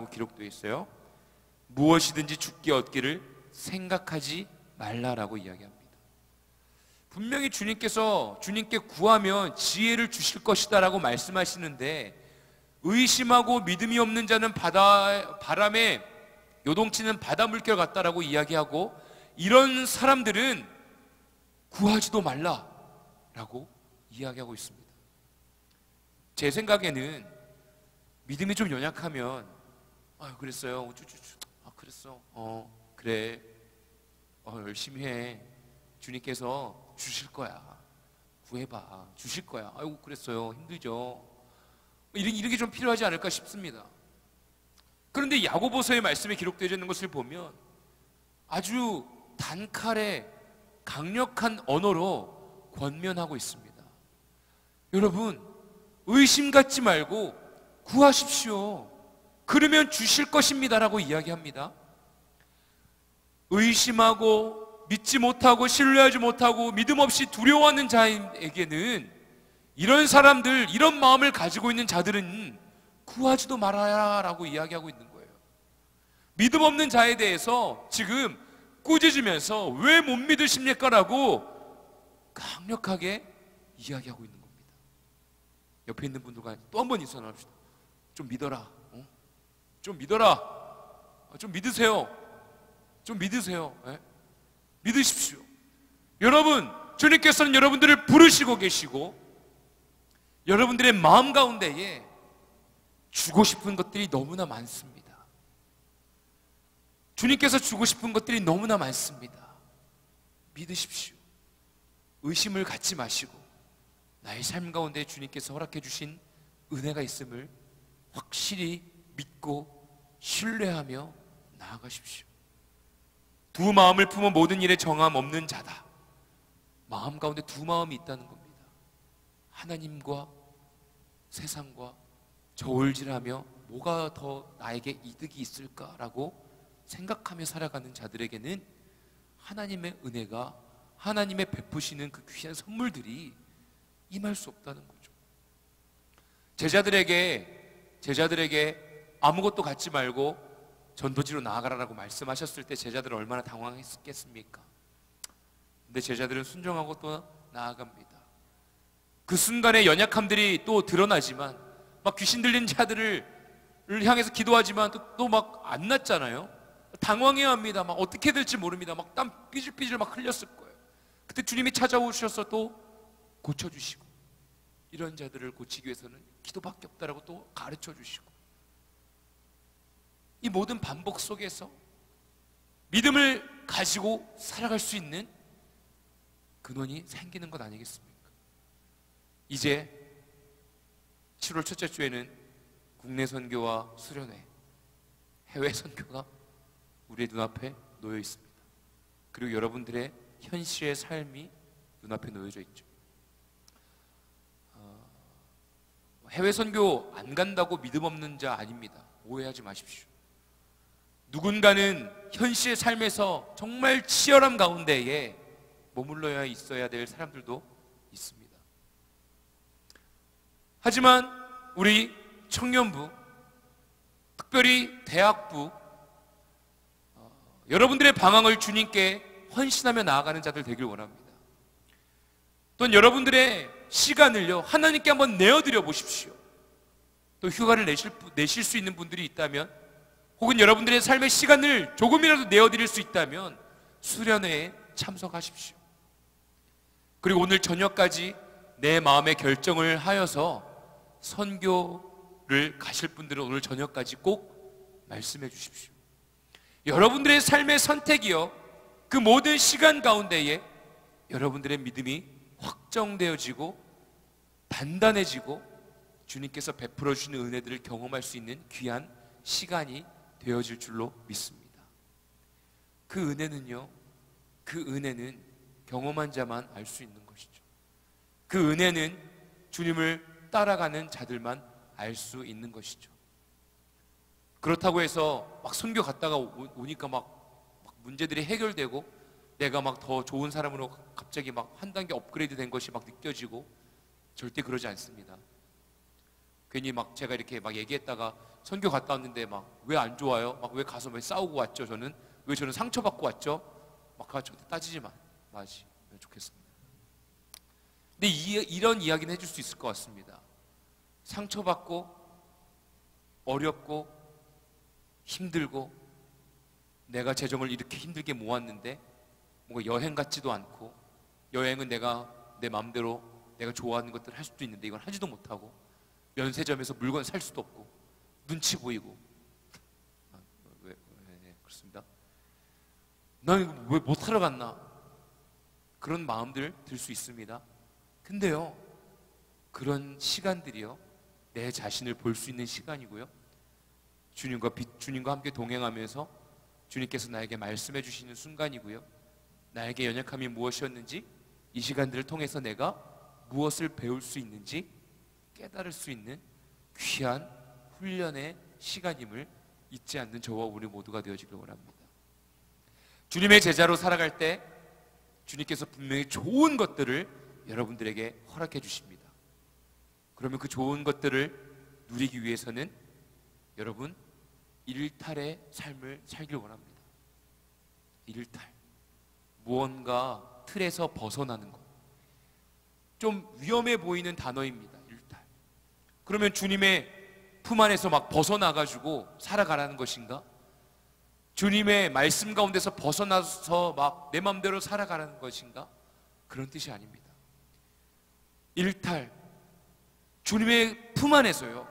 [SPEAKER 5] 기록되어 있어요. 무엇이든지 주께 얻기를 생각하지 말라라고 이야기합니다. 분명히 주님께 구하면 지혜를 주실 것이다 라고 말씀하시는데, 의심하고 믿음이 없는 자는 바람에 요동치는 바다 물결 같다라고 이야기하고, 이런 사람들은 구하지도 말라라고 이야기하고 있습니다. 제 생각에는 믿음이 좀 연약하면 그랬어요. 그랬어. 그래. 열심히 해. 주님께서 주실 거야. 구해봐. 주실 거야. 아이고 그랬어요. 힘들죠. 이런 게 좀 필요하지 않을까 싶습니다. 그런데 야고보서의 말씀에 기록되어 있는 것을 보면 아주 단칼에 강력한 언어로 권면하고 있습니다. 여러분, 의심 갖지 말고 구하십시오. 그러면 주실 것입니다라고 이야기합니다. 의심하고 믿지 못하고 신뢰하지 못하고 믿음 없이 두려워하는 자에게는, 이런 사람들, 이런 마음을 가지고 있는 자들은 구하지도 말아야 라고 이야기하고 있는 거예요. 믿음 없는 자에 대해서 지금 꾸짖으면서 왜 못 믿으십니까? 라고 강력하게 이야기하고 있는 겁니다. 옆에 있는 분들과 또 한 번 인사 나눕시다. 좀 믿어라. 좀 믿어라. 좀 믿으세요. 좀 믿으세요. 네? 믿으십시오. 여러분, 주님께서는 여러분들을 부르시고 계시고, 여러분들의 마음 가운데에 주고 싶은 것들이 너무나 많습니다. 주님께서 주고 싶은 것들이 너무나 많습니다. 믿으십시오. 의심을 갖지 마시고 나의 삶 가운데 주님께서 허락해 주신 은혜가 있음을 확실히 믿고 신뢰하며 나아가십시오. 두 마음을 품어 모든 일에 정함 없는 자다. 마음 가운데 두 마음이 있다는 겁니다. 하나님과 세상과 저울질하며 뭐가 더 나에게 이득이 있을까라고 생각하며 살아가는 자들에게는 하나님의 은혜가, 하나님의 베푸시는 그 귀한 선물들이 임할 수 없다는 거죠. 제자들에게 아무것도 갖지 말고 전도지로 나아가라라고 말씀하셨을 때 제자들은 얼마나 당황했겠습니까? 근데 제자들은 순종하고 또 나아갑니다. 그 순간에 연약함들이 또 드러나지만, 막 귀신 들린 자들을 향해서 기도하지만 또 막 안 낫잖아요. 당황해야 합니다. 막 어떻게 될지 모릅니다. 막 땀 삐질삐질 막 흘렸을 거예요. 그때 주님이 찾아오셔서 또 고쳐주시고, 이런 자들을 고치기 위해서는 기도밖에 없다라고 또 가르쳐 주시고, 이 모든 반복 속에서 믿음을 가지고 살아갈 수 있는 근원이 생기는 것 아니겠습니까? 이제 7월 첫째 주에는 국내 선교와 수련회, 해외 선교가 우리의 눈앞에 놓여 있습니다. 그리고 여러분들의 현실의 삶이 눈앞에 놓여져 있죠. 해외 선교 안 간다고 믿음 없는 자 아닙니다. 오해하지 마십시오. 누군가는 현실의 삶에서 정말 치열함 가운데에 머물러야 있어야 될 사람들도 있습니다. 하지만 우리 청년부, 특별히 대학부, 여러분들의 방황을 주님께 헌신하며 나아가는 자들 되길 원합니다. 또는 여러분들의 시간을요, 하나님께 한번 내어드려 보십시오. 또 휴가를 내실 수 있는 분들이 있다면, 혹은 여러분들의 삶의 시간을 조금이라도 내어드릴 수 있다면 수련회에 참석하십시오. 그리고 오늘 저녁까지 내 마음의 결정을 하여서 선교를 가실 분들은 오늘 저녁까지 꼭 말씀해 주십시오. 여러분들의 삶의 선택이요, 그 모든 시간 가운데에 여러분들의 믿음이 확정되어지고 단단해지고 주님께서 베풀어 주시는 은혜들을 경험할 수 있는 귀한 시간이 되어질 줄로 믿습니다. 그 은혜는요, 그 은혜는 경험한 자만 알 수 있는 것이죠. 그 은혜는 주님을 따라가는 자들만 알 수 있는 것이죠. 그렇다고 해서 막 선교 갔다가 오니까 막 문제들이 해결되고 내가 막 더 좋은 사람으로 갑자기 막 한 단계 업그레이드 된 것이 막 느껴지고, 절대 그러지 않습니다. 괜히 막 제가 이렇게 막 얘기했다가 선교 갔다 왔는데 막 왜 안 좋아요? 막 왜 가서 왜 싸우고 왔죠? 왜 저는 상처받고 왔죠? 막 저한테 따지지 마시면 좋겠습니다. 근데 이런 이야기는 해줄 수 있을 것 같습니다. 상처받고 어렵고 힘들고 내가 재정을 이렇게 힘들게 모았는데 뭔가 여행 같지도 않고, 여행은 내가 내 마음대로 내가 좋아하는 것들을 할 수도 있는데 이건 하지도 못하고, 면세점에서 물건 살 수도 없고, 눈치 보이고, 그렇습니다. 난 이거 왜 못하러 갔나, 그런 마음들 들 수 있습니다. 근데요, 그런 시간들이요, 내 자신을 볼 수 있는 시간이고요, 주님과 함께 동행하면서 주님께서 나에게 말씀해 주시는 순간이고요, 나에게 연약함이 무엇이었는지, 이 시간들을 통해서 내가 무엇을 배울 수 있는지 깨달을 수 있는 귀한 훈련의 시간임을 잊지 않는 저와 우리 모두가 되어지길 원합니다. 주님의 제자로 살아갈 때 주님께서 분명히 좋은 것들을 여러분들에게 허락해 주십니다. 그러면 그 좋은 것들을 누리기 위해서는 여러분 일탈의 삶을 살길 원합니다. 일탈, 무언가 틀에서 벗어나는 것, 좀 위험해 보이는 단어입니다. 일탈. 그러면 주님의 품 안에서 막 벗어나가지고 살아가라는 것인가? 주님의 말씀 가운데서 벗어나서 막 내 맘대로 살아가라는 것인가? 그런 뜻이 아닙니다. 일탈, 주님의 품 안에서요,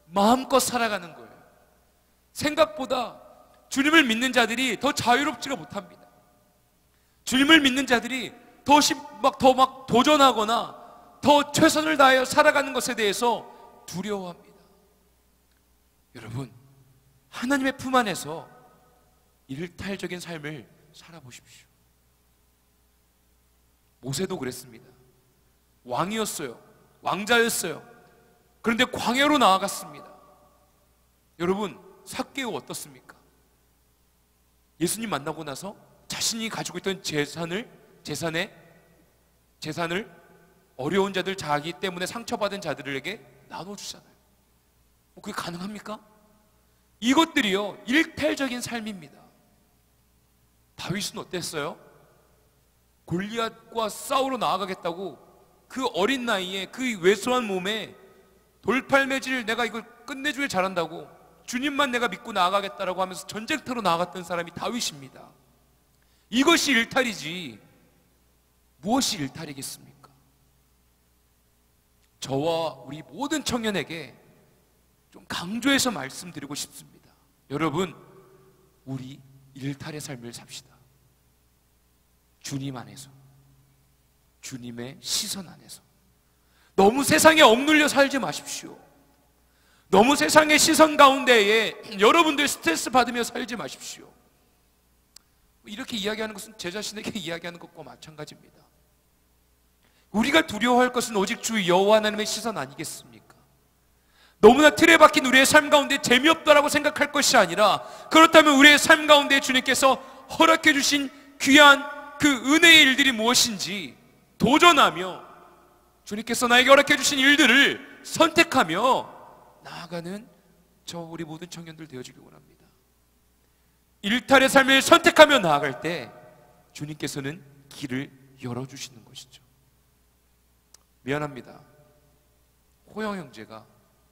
[SPEAKER 5] 마음껏 살아가는 거예요. 생각보다 주님을 믿는 자들이 더 자유롭지가 못합니다. 주님을 믿는 자들이 더 도전하거나 더 최선을 다하여 살아가는 것에 대해서 두려워합니다. 여러분, 하나님의 품 안에서 일탈적인 삶을 살아보십시오. 모세도 그랬습니다. 왕이었어요. 왕자였어요. 그런데 광야로 나아갔습니다. 여러분, 삭개오 어떻습니까? 예수님 만나고 나서 자신이 가지고 있던 재산을 어려운 자들, 자기 때문에 상처받은 자들에게 나눠주잖아요. 그게 가능합니까? 이것들이요, 일탈적인 삶입니다. 다윗은 어땠어요? 골리앗과 싸우러 나아가겠다고 그 어린 나이에 그 왜소한 몸에 돌팔매질, 내가 이걸 끝내주길 잘한다고 주님만 내가 믿고 나아가겠다라고 하면서 전쟁터로 나아갔던 사람이 다윗입니다. 이것이 일탈이지 무엇이 일탈이겠습니까? 저와 우리 모든 청년에게 좀 강조해서 말씀드리고 싶습니다. 여러분, 우리 일탈의 삶을 삽시다. 주님 안에서, 주님의 시선 안에서. 너무 세상에 억눌려 살지 마십시오. 너무 세상의 시선 가운데에 여러분들 스트레스 받으며 살지 마십시오. 이렇게 이야기하는 것은 제 자신에게 이야기하는 것과 마찬가지입니다. 우리가 두려워할 것은 오직 주 여호와 하나님의 시선 아니겠습니까? 너무나 틀에 박힌 우리의 삶 가운데 재미없다라고 생각할 것이 아니라, 그렇다면 우리의 삶 가운데 주님께서 허락해 주신 귀한 그 은혜의 일들이 무엇인지 도전하며 주님께서 나에게 허락해 주신 일들을 선택하며 나아가는 저 우리 모든 청년들 되어주길 원합니다. 일탈의 삶을 선택하며 나아갈 때 주님께서는 길을 열어주시는 것이죠. 미안합니다. 호영 형제가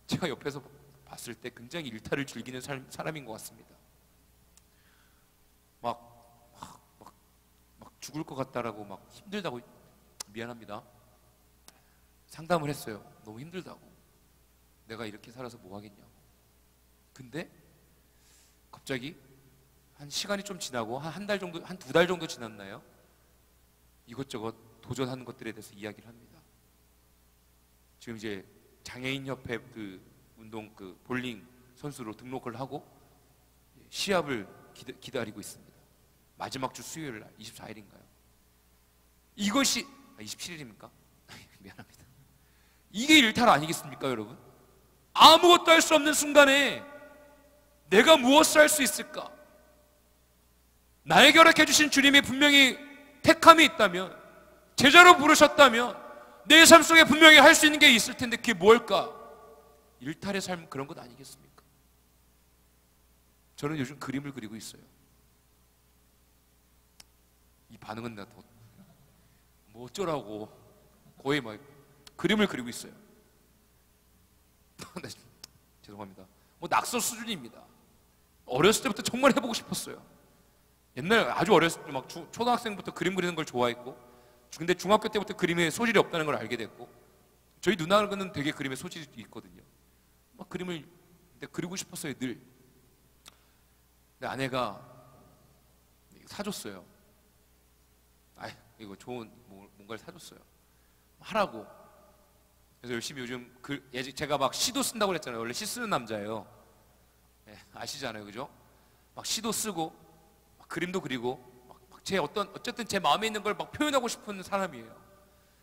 [SPEAKER 5] 제가 옆에서 봤을 때 굉장히 일탈을 즐기는 사람인 것 같습니다. 막 죽을 것 같다라고 막 힘들다고. 미안합니다. 상담을 했어요. 너무 힘들다고. 내가 이렇게 살아서 뭐 하겠냐고. 근데 갑자기 한 시간이 좀 지나고 한 달 정도, 한 2달 정도 지났나요? 이것저것 도전하는 것들에 대해서 이야기를 합니다. 지금 이제 장애인협회 그 운동 그 볼링 선수로 등록을 하고 시합을 기다리고 있습니다. 마지막 주 수요일 날 24일인가요? 이것이 27일입니까? 미안합니다. 이게 일탈 아니겠습니까, 여러분? 아무것도 할 수 없는 순간에 내가 무엇을 할 수 있을까? 나에게 허락해 주신 주님이 분명히 택함이 있다면, 제자로 부르셨다면 내 삶 속에 분명히 할 수 있는 게 있을 텐데 그게 뭘까? 일탈의 삶은 그런 것 아니겠습니까? 저는 요즘 그림을 그리고 있어요. 이 반응은 나 뭐 어쩌라고 거의 막 그림을 그리고 있어요. 네, 죄송합니다. 뭐 낙서 수준입니다. 어렸을 때부터 정말 해보고 싶었어요. 옛날 아주 어렸을 때 막 초등학생부터 그림 그리는 걸 좋아했고, 근데 중학교 때부터 그림에 소질이 없다는 걸 알게 됐고, 저희 누나는 되게 그림에 소질이 있거든요. 막 그림을 그리고 싶었어요, 늘. 근데 아내가 사줬어요. 이거 좋은 뭔가를 사줬어요. 하라고. 그래서 열심히 요즘 제가 막 시도 쓴다고 그랬잖아요. 원래 시 쓰는 남자예요. 네, 아시잖아요, 그죠? 막 시도 쓰고 막 그림도 그리고 막 제 어쨌든 제 마음에 있는 걸 막 표현하고 싶은 사람이에요.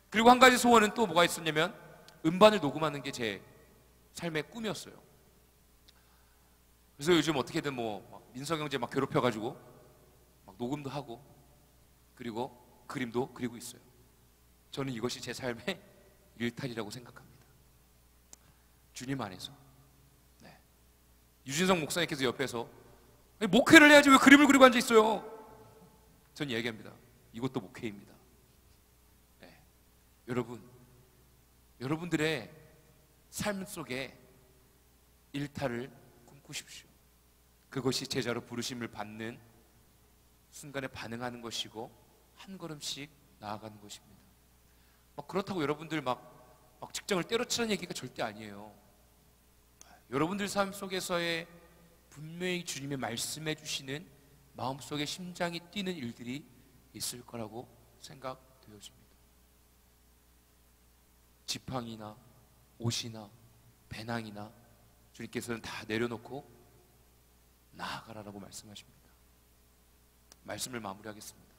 [SPEAKER 5] 그리고 한 가지 소원은 또 뭐가 있었냐면 음반을 녹음하는 게 제 삶의 꿈이었어요. 그래서 요즘 어떻게든 막 민석 형제 막 괴롭혀가지고 막 녹음도 하고 그리고 그림도 그리고 있어요. 저는 이것이 제 삶의 일탈이라고 생각합니다. 주님 안에서. 네. 유진성 목사님께서 옆에서 목회를 해야지 왜 그림을 그리고 앉아 있어요? 전 얘기합니다. 이것도 목회입니다. 네. 여러분들의 삶 속에 일탈을 꿈꾸십시오. 그것이 제자로 부르심을 받는 순간에 반응하는 것이고 한 걸음씩 나아가는 것입니다. 그렇다고 여러분들 막 직장을 때려치는 얘기가 절대 아니에요. 여러분들 삶 속에서의 분명히 주님의 말씀해 주시는 마음속에 심장이 뛰는 일들이 있을 거라고 생각되어집니다. 지팡이나 옷이나 배낭이나 주님께서는 다 내려놓고 나아가라라고 말씀하십니다. 말씀을 마무리하겠습니다.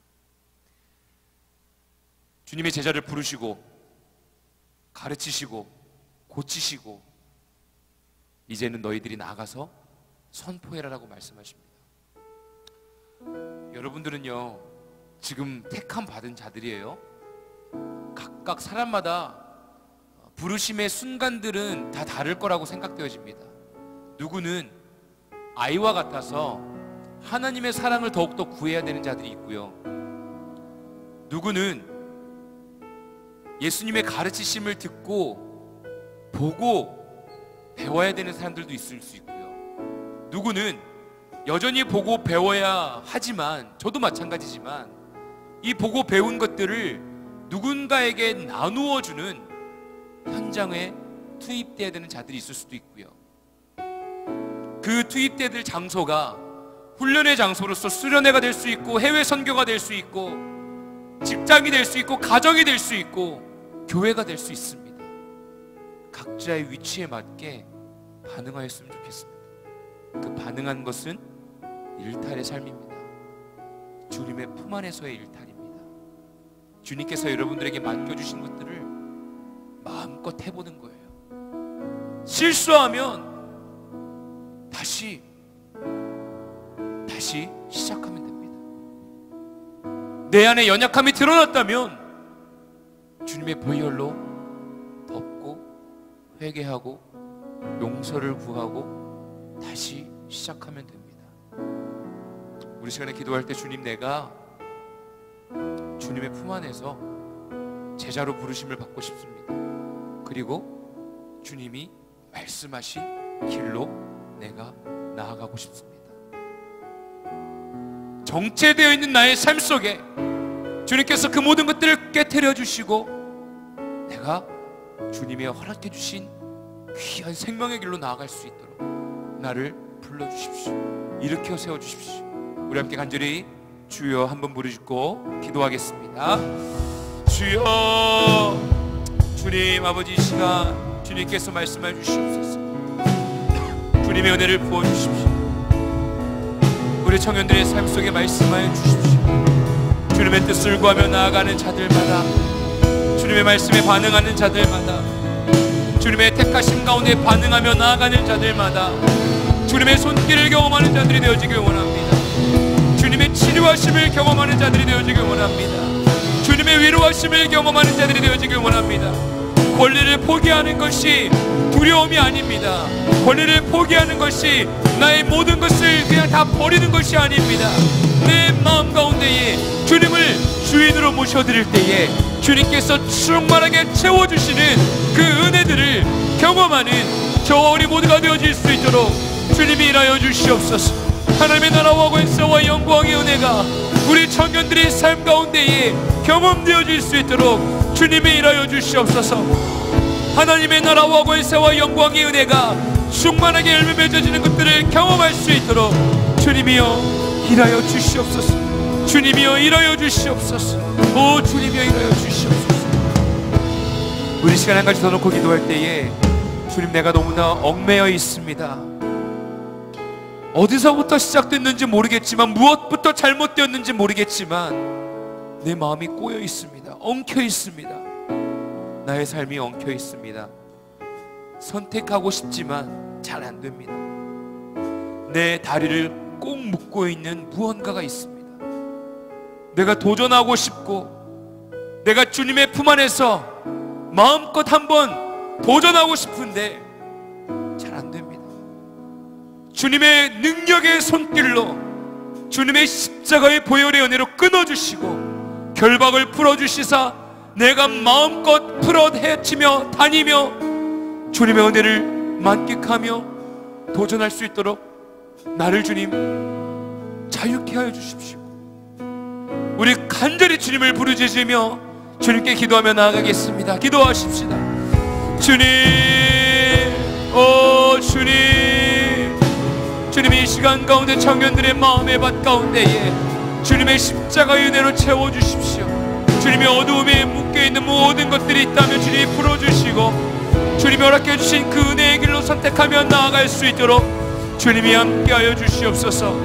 [SPEAKER 5] 주님의 제자를 부르시고 가르치시고 고치시고 이제는 너희들이 나가서 선포해라라고 말씀하십니다. 여러분들은요 지금 택함 받은 자들이에요. 각각 사람마다 부르심의 순간들은 다 다를 거라고 생각되어집니다. 누구는 아이와 같아서 하나님의 사랑을 더욱더 구해야 되는 자들이 있고요, 누구는 예수님의 가르치심을 듣고 보고 배워야 되는 사람들도 있을 수 있고요, 누구는 여전히 보고 배워야 하지만, 저도 마찬가지지만 이 보고 배운 것들을 누군가에게 나누어주는 현장에 투입돼야 되는 자들이 있을 수도 있고요. 그 투입돼야 될 장소가 훈련의 장소로서 수련회가 될 수 있고, 해외 선교가 될 수 있고, 직장이 될 수 있고, 가정이 될 수 있고, 교회가 될 수 있습니다. 각자의 위치에 맞게 반응하였으면 좋겠습니다. 그 반응한 것은 일탈의 삶입니다. 주님의 품 안에서의 일탈입니다. 주님께서 여러분들에게 맡겨주신 것들을 마음껏 해보는 거예요. 실수하면 다시 시작하면 됩니다. 내 안에 연약함이 드러났다면 주님의 보혈로 덮고 회개하고 용서를 구하고 다시 시작하면 됩니다. 우리 시간에 기도할 때 주님, 내가 주님의 품 안에서 제자로 부르심을 받고 싶습니다. 그리고 주님이 말씀하신 길로 내가 나아가고 싶습니다. 정체되어 있는 나의 삶 속에 주님께서 그 모든 것들을 깨트려 주시고, 내가 주님이 허락해 주신 귀한 생명의 길로 나아갈 수 있도록 나를 불러주십시오. 일으켜 세워주십시오. 우리 함께 간절히 주여 한번 부르짖고 기도하겠습니다. 주여, 주님 아버지, 이 시간 주님께서 말씀해 주시옵소서. 주님의 은혜를 부어주십시오. 우리 청년들의 삶 속에 말씀하여 주십시오. 주님의 뜻을 구하며 나아가는 자들마다, 주님의 말씀에 반응하는 자들마다, 주님의 택하심 가운데 반응하며 나아가는 자들마다 주님의 손길을 경험하는 자들이 되어지길 원합니다. 주님의 치료하심을 경험하는 자들이 되어지길 원합니다. 주님의 위로하심을 경험하는 자들이 되어지길 원합니다. 권리를 포기하는 것이 두려움이 아닙니다. 권리를 포기하는 것이 나의 모든 것을 그냥 다 버리는 것이 아닙니다. 내 마음 가운데에 주님을 주인으로 모셔드릴 때에 주님께서 충만하게 채워주시는 그 은혜들을 경험하는 저와 우리 모두가 되어질 수 있도록 주님이 일하여 주시옵소서. 하나님의 나라와 권세와 영광의 은혜가 우리 청년들의 삶 가운데에 경험되어질 수 있도록 주님이 일하여 주시옵소서. 하나님의 나라와 권세와 영광의 은혜가 충만하게 열매 맺어지는 것들을 경험할 수 있도록 주님이여 일하여 주시옵소서. 주님이여 일하여 주시옵소서. 오 주님이여 일하여 주시옵소서. 우리 시간 한 가지 더 놓고 기도할 때에, 주님, 내가 너무나 얽매여 있습니다. 어디서부터 시작됐는지 모르겠지만, 무엇부터 잘못되었는지 모르겠지만 내 마음이 꼬여 있습니다. 엉켜 있습니다. 나의 삶이 엉켜 있습니다. 선택하고 싶지만 잘 안 됩니다. 내 다리를 꼭 묶고 있는 무언가가 있습니다. 내가 도전하고 싶고, 내가 주님의 품 안에서 마음껏 한번 도전하고 싶은데 잘 안 됩니다. 주님의 능력의 손길로, 주님의 십자가의 보혈의 은혜로 끊어주시고 결박을 풀어주시사 내가 마음껏 풀어헤치며 다니며 주님의 은혜를 만끽하며 도전할 수 있도록 나를 주님 자유케 하여 주십시오. 우리 간절히 주님을 부르짖으며 주님께 기도하며 나아가겠습니다. 기도하십시다. 주님, 오 주님, 주님이 이 시간 가운데 청년들의 마음의 밭 가운데에 주님의 십자가의 은혜로 채워주십시오. 주님의 어두움에 묶여있는 모든 것들이 있다면 주님이 풀어주시고, 주님이 허락해 주신 그 은혜의 길로 선택하며 나아갈 수 있도록 주님이 함께하여 주시옵소서.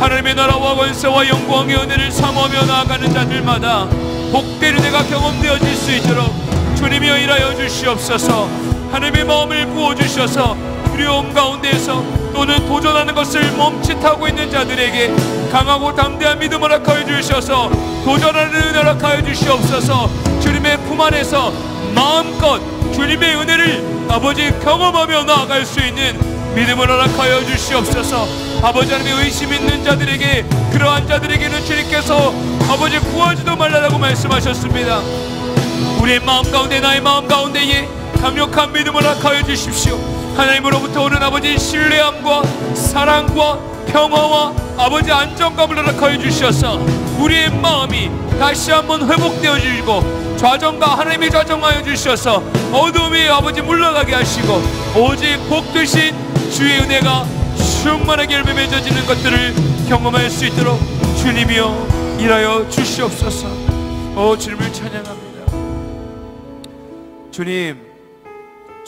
[SPEAKER 5] 하나님의 나라와 권세와 영광의 은혜를 사모하며 나아가는 자들마다 복된 은혜가 경험되어질 수 있도록 주님이 일하여 주시옵소서. 하나님의 마음을 부어주셔서 두려움 가운데에서 또는 도전하는 것을 멈칫하고 있는 자들에게 강하고 담대한 믿음을 허락하여 주셔서 도전하는 은혜를 허락하여 주시옵소서. 주님의 품 안에서 마음껏 주님의 은혜를 아버지 경험하며 나아갈 수 있는 믿음을 허락하여 주시옵소서. 아버지 하나님의 의심 있는 자들에게, 그러한 자들에게는 주님께서 아버지 구하지도 말라라고 말씀하셨습니다. 우리의 마음 가운데, 나의 마음 가운데에 강력한 믿음을 허락하여 주십시오. 하나님으로부터 오는 아버지 신뢰함과 사랑과 평화와 아버지 안정감을 허락하여 주셔서 우리의 마음이 다시 한번 회복되어지고 좌정과 하나님의 좌정하여 주셔서 어둠이 아버지 물러가게 하시고 오직 복되신 주의 은혜가 충만하게 열매 맺어지는 것들을 경험할 수 있도록 주님이여 일하여 주시옵소서. 주님을 찬양합니다.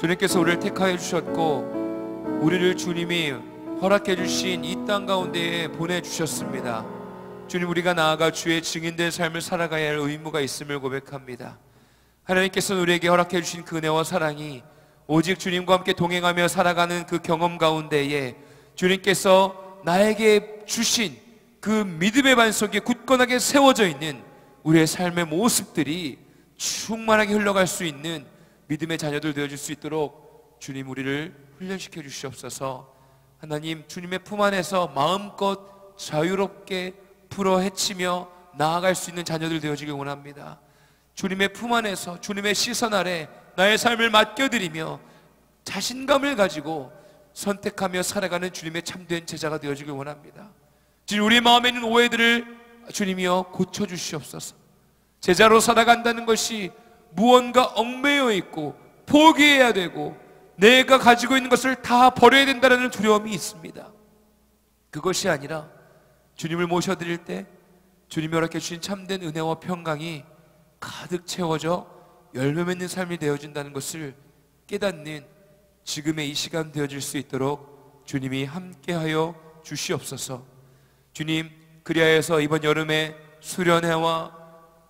[SPEAKER 5] 주님께서 우리를 택하여 주셨고 우리를 주님이 허락해 주신 이 땅 가운데에 보내주셨습니다. 주님, 우리가 나아가 주의 증인된 삶을 살아가야 할 의무가 있음을 고백합니다. 하나님께서는 우리에게 허락해 주신 그 은혜와 사랑이 오직 주님과 함께 동행하며 살아가는 그 경험 가운데에 주님께서 나에게 주신 그 믿음의 반석이 굳건하게 세워져 있는 우리의 삶의 모습들이 충만하게 흘러갈 수 있는 믿음의 자녀들 되어줄 수 있도록 주님 우리를 훈련시켜 주시옵소서. 하나님, 주님의 품 안에서 마음껏 자유롭게 풀어 헤치며 나아갈 수 있는 자녀들 되어지길 원합니다. 주님의 품 안에서 주님의 시선 아래 나의 삶을 맡겨드리며 자신감을 가지고 선택하며 살아가는 주님의 참된 제자가 되어지길 원합니다. 지금 우리 마음에 있는 오해들을 주님이여 고쳐주시옵소서. 제자로 살아간다는 것이 무언가 얽매여 있고 포기해야 되고 내가 가지고 있는 것을 다 버려야 된다는 두려움이 있습니다. 그것이 아니라 주님을 모셔드릴 때 주님이 허락해 주신 참된 은혜와 평강이 가득 채워져 열매 맺는 삶이 되어진다는 것을 깨닫는 지금의 이 시간 되어질 수 있도록 주님이 함께하여 주시옵소서. 주님, 그리하여서 이번 여름에 수련회와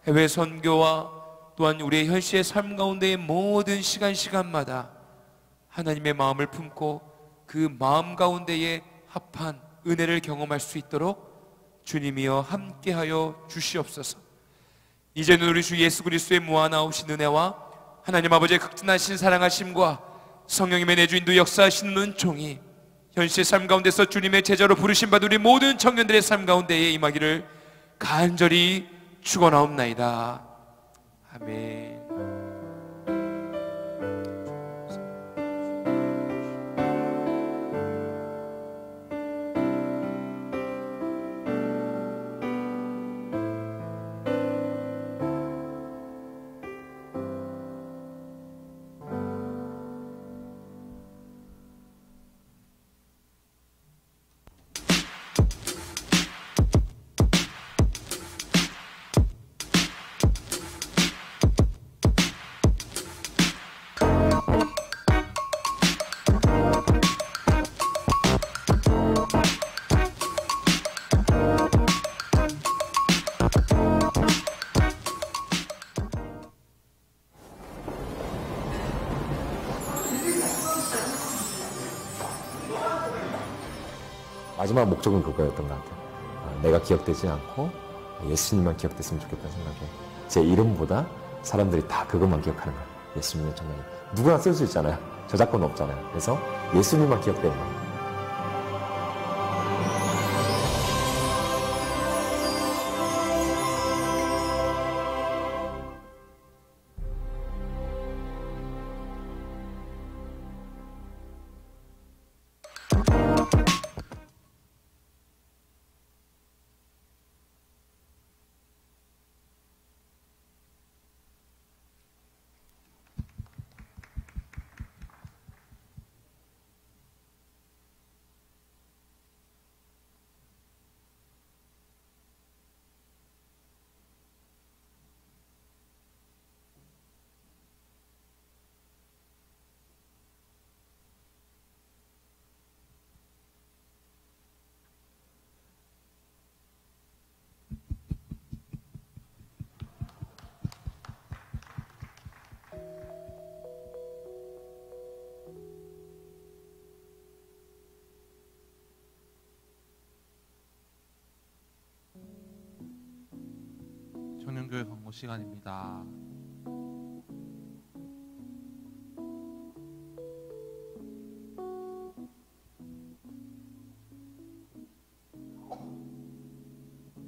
[SPEAKER 5] 해외 선교와 또한 우리의 현실의 삶 가운데의 모든 시간마다 하나님의 마음을 품고 그 마음 가운데에 합한 은혜를 경험할 수 있도록 주님이여 함께하여 주시옵소서. 이제는 우리 주 예수 그리스도의 무한하오신 은혜와 하나님 아버지의 극진하신 사랑하심과 성령님의 내주인도 역사하시는 은총이 현실 삶 가운데서 주님의 제자로 부르심 받은 우리 모든 청년들의 삶 가운데에 임하기를 간절히 축원하옵나이다. 아멘.
[SPEAKER 6] 마지막 목적은 그거였던 것 같아요. 내가 기억되지 않고 예수님만 기억됐으면 좋겠다는 생각에 제 이름보다 사람들이 다 그것만 기억하는 거예요. 예수님의 전쟁이 누구나 쓸 수 있잖아요. 저작권 없잖아요. 그래서 예수님만 기억되는 거예요.
[SPEAKER 2] 청년교회 광고 시간입니다.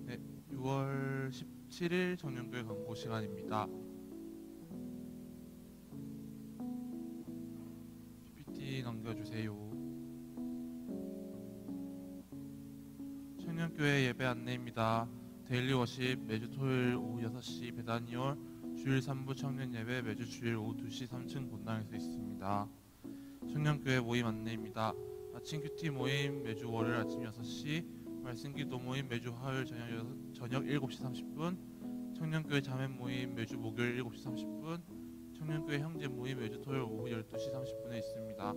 [SPEAKER 2] 네, 6월 17일 청년교회 광고 시간입니다. PPT 넘겨주세요. 청년교회 예배 안내입니다. 데일리 워십 매주 토요일 오후 6시 베다니올, 주일 3부 청년 예배 매주 주일 오후 2시 3층 본당에서 있습니다. 청년교회 모임 안내입니다. 아침 큐티 모임 매주 월요일 아침 6시, 말씀기도 모임 매주 화요일 저녁 7시 30분, 청년교회 자매 모임 매주 목요일 7시 30분, 청년교회 형제 모임 매주 토요일 오후 12시 30분에 있습니다.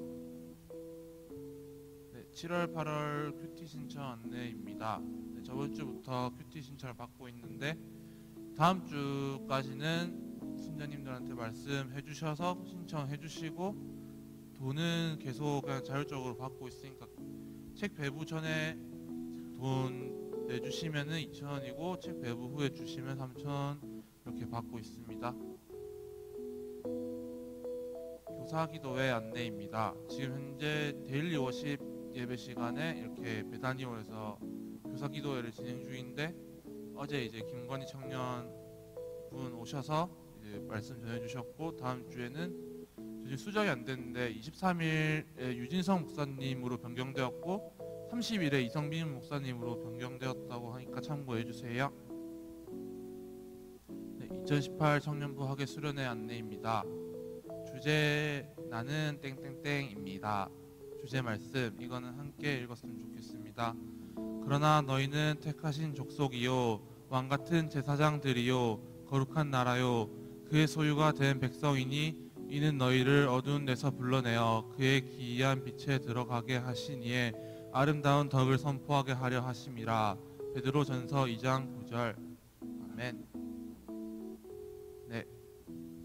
[SPEAKER 2] 네, 7월 8월 큐티 신청 안내입니다. 네, 저번 주부터 큐티 신청을 받고 있는데 다음 주까지는 순자님들한테 말씀해 주셔서 신청해 주시고, 돈은 계속 그냥 자율적으로 받고 있으니까 책 배부 전에 돈 내주시면은 2,000원이고 책 배부 후에 주시면 3,000원 이렇게 받고 있습니다. 교사기도회 안내입니다. 지금 현재 데일리 워십 예배 시간에 이렇게 베다니올에서 교사기도회를 진행 중인데, 어제 이제 김건희 청년 분 오셔서 이제 말씀 전해주셨고, 다음 주에는 수정이 안 됐는데 23일에 유진성 목사님으로 변경되었고 30일에 이성빈 목사님으로 변경되었다고 하니까 참고해 주세요. 네, 2018 청년부 학예 수련회 안내입니다. 주제 나는 땡땡땡입니다. 주제 말씀 이거는 함께 읽었으면 좋겠습니다. 그러나 너희는 택하신 족속이요 왕같은 제사장들이요 거룩한 나라요 그의 소유가 된 백성이니 이는 너희를 어두운 데서 불러내어 그의 기이한 빛에 들어가게 하시니에 아름다운 덕을 선포하게 하려 하심이라. 베드로전서 2장 9절. 아멘. 네,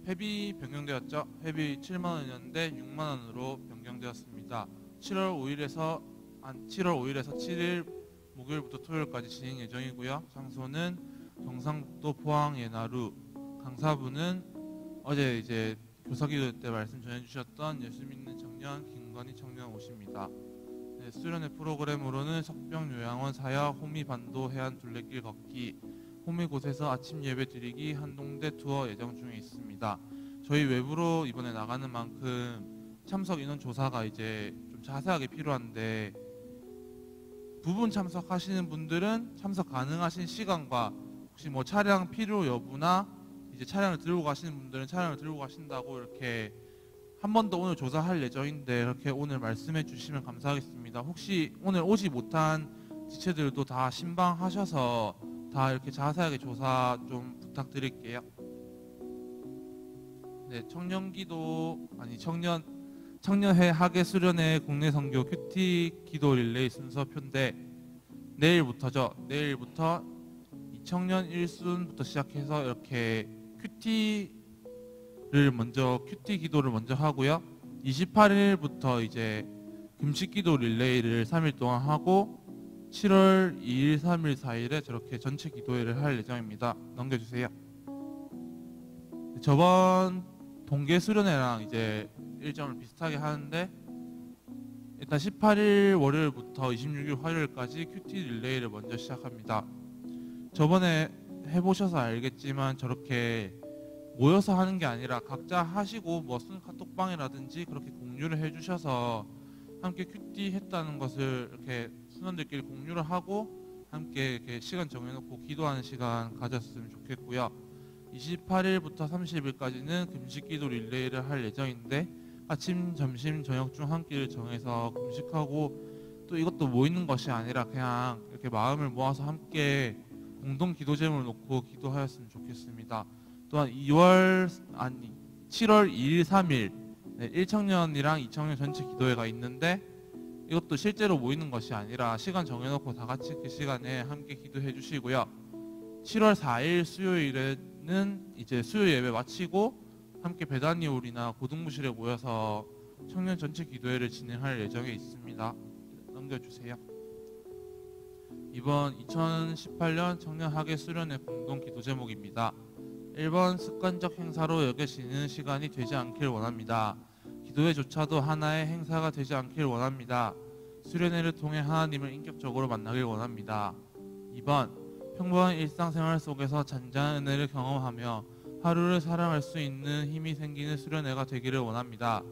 [SPEAKER 2] 회비 변경되었죠. 회비 7만 원이었는데 6만 원으로 변경되었습니다. 7월 5일에서 7일 목요일부터 토요일까지 진행 예정이고요. 장소는 경상북도 포항 예나루. 강사부는 어제 이제 교사기도 때 말씀 전해주셨던 예수 믿는 청년 김건희 청년 오십니다. 네, 수련회 프로그램으로는 석병 요양원 사역, 호미 반도 해안 둘레길 걷기, 호미 곳에서 아침 예배 드리기, 한동대 투어 예정 중에 있습니다. 저희 외부로 이번에 나가는 만큼 참석 인원 조사가 이제 좀 자세하게 필요한데, 부분 참석하시는 분들은 참석 가능하신 시간과 혹시 뭐 차량 필요 여부나 이제 차량을 들고 가시는 분들은 차량을 들고 가신다고 이렇게 한 번 더 오늘 조사할 예정인데, 이렇게 오늘 말씀해 주시면 감사하겠습니다. 혹시 오늘 오지 못한 지체들도 다 신방하셔서 다 이렇게 자세하게 조사 좀 부탁드릴게요. 네, 청년회 학예 수련회 국내 선교 큐티 기도 릴레이 순서표인데, 내일부터 2청년 1순부터 시작해서 이렇게 큐티 기도를 먼저 하고요. 28일부터 이제 금식 기도 릴레이를 3일 동안 하고 7월 2일, 3일, 4일에 저렇게 전체 기도회를 할 예정입니다. 넘겨주세요. 저번 동계 수련회랑 이제 일정을 비슷하게 하는데, 일단 18일 월요일부터 26일 화요일까지 큐티 릴레이를 먼저 시작합니다. 저번에 해보셔서 알겠지만 저렇게 모여서 하는 게 아니라 각자 하시고 뭐 쓴 카톡방이라든지 그렇게 공유를 해주셔서 함께 큐티 했다는 것을 이렇게 순원들끼리 공유를 하고 함께 이렇게 시간 정해놓고 기도하는 시간 가졌으면 좋겠고요. 28일부터 30일까지는 금식기도 릴레이를 할 예정인데, 아침, 점심, 저녁 중 한 끼를 정해서 금식하고, 또 이것도 모이는 것이 아니라 그냥 이렇게 마음을 모아서 함께 공동 기도 제목을 놓고 기도하였으면 좋겠습니다. 또한 7월 2일, 3일 1청년이랑 2청년 전체 기도회가 있는데, 이것도 실제로 모이는 것이 아니라 시간 정해놓고 다 같이 그 시간에 함께 기도해 주시고요. 7월 4일 수요일에는 이제 수요 예배 마치고 함께 베다니올이나 고등부실에 모여서 청년 전체 기도회를 진행할 예정에 있습니다. 넘겨주세요. 이번 2018년 청년 학예 수련회 공동 기도 제목입니다. 1번 습관적 행사로 여겨지는 시간이 되지 않길 원합니다. 기도회조차도 하나의 행사가 되지 않길 원합니다. 수련회를 통해 하나님을 인격적으로 만나길 원합니다. 2번 평범한 일상생활 속에서 잔잔한 은혜를 경험하며 하루를 살아갈 수 있는 힘이 생기는 수련회가 되기를 원합니다.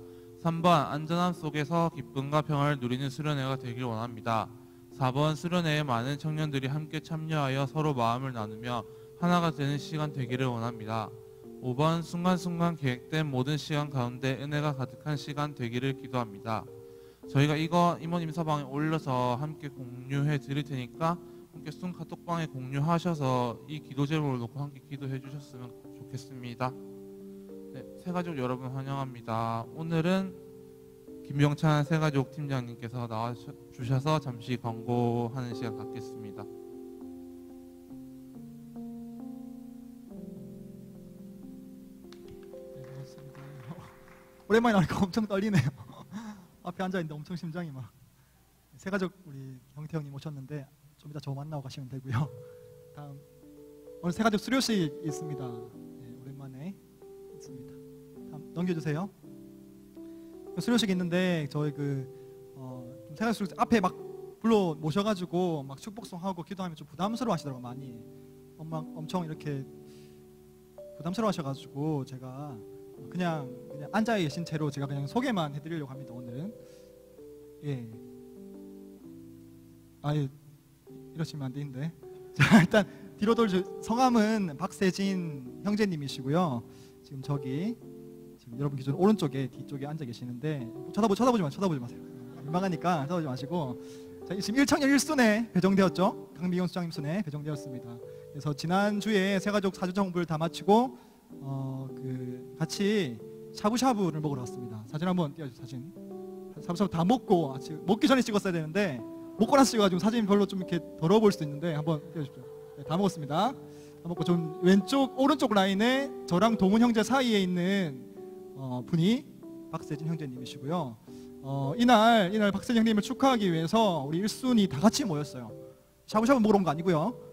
[SPEAKER 2] 3번 안전함 속에서 기쁨과 평화를 누리는 수련회가 되길 원합니다. 4번 수련회에 많은 청년들이 함께 참여하여 서로 마음을 나누며 하나가 되는 시간 되기를 원합니다. 5번 순간순간 계획된 모든 시간 가운데 은혜가 가득한 시간 되기를 기도합니다. 저희가 이거 임원 임서방에 올려서 함께 공유해 드릴 테니까 함께 순 카톡방에 공유하셔서 이 기도 제목을 놓고 함께 기도해 주셨으면 좋겠습니다. 네, 새가족 여러분 환영합니다. 오늘은 김병찬 새가족 팀장님께서 나와 주셔서 잠시 광고하는 시간 갖겠습니다.
[SPEAKER 7] 네, 반갑습니다. 오랜만에 나오니까 엄청 떨리네요. 앞에 앉아있는데 엄청 심장이 막. 새가족 우리 형태 형님 오셨는데 좀 이따 저 만나고 가시면 되고요. 다음 오늘 새가족 수료식 있습니다. 네, 오랜만에 있습니다. 다음 넘겨주세요. 수료식 있는데 저희 좀 새가족 수료식 앞에 막 불러 모셔가지고 막 축복송하고 기도하면 좀 부담스러워하시더라고요. 많이 엄청 이렇게 부담스러워하셔가지고 제가 그냥 앉아 계신 채로 제가 그냥 소개만 해드리려고 합니다. 오늘은 예. 아예 이러시면 안 되는데. 자, 일단 뒤로 성함은 박세진 형제님이시고요. 지금 저기 지금 여러분 기준 오른쪽에 뒤쪽에 앉아 계시는데 쳐다보지 마세요. 민망하니까 쳐다보지 마시고. 자, 지금 1청년 1순에 배정되었죠. 강미경 수장님 순에 배정되었습니다. 그래서 지난주에 새가족 4주 정부를 다 마치고 같이 샤브샤브를 먹으러 왔습니다. 사진 한번 띄워주세요. 사진. 샤브샤브 다 먹고 먹기 전에 찍었어야 되는데 먹고 나서 찍어가지고 사진이 별로 좀 이렇게 더러워 보일 수도 있는데 한번 띄워주십시오. 네, 다 먹었습니다. 다 먹고 좀 오른쪽 라인에 저랑 동훈 형제 사이에 있는 분이 박세진 형제님이시고요. 이날 박세진 형님을 축하하기 위해서 우리 1순위 다 같이 모였어요. 샤브샤브 먹으러 온 거 아니고요.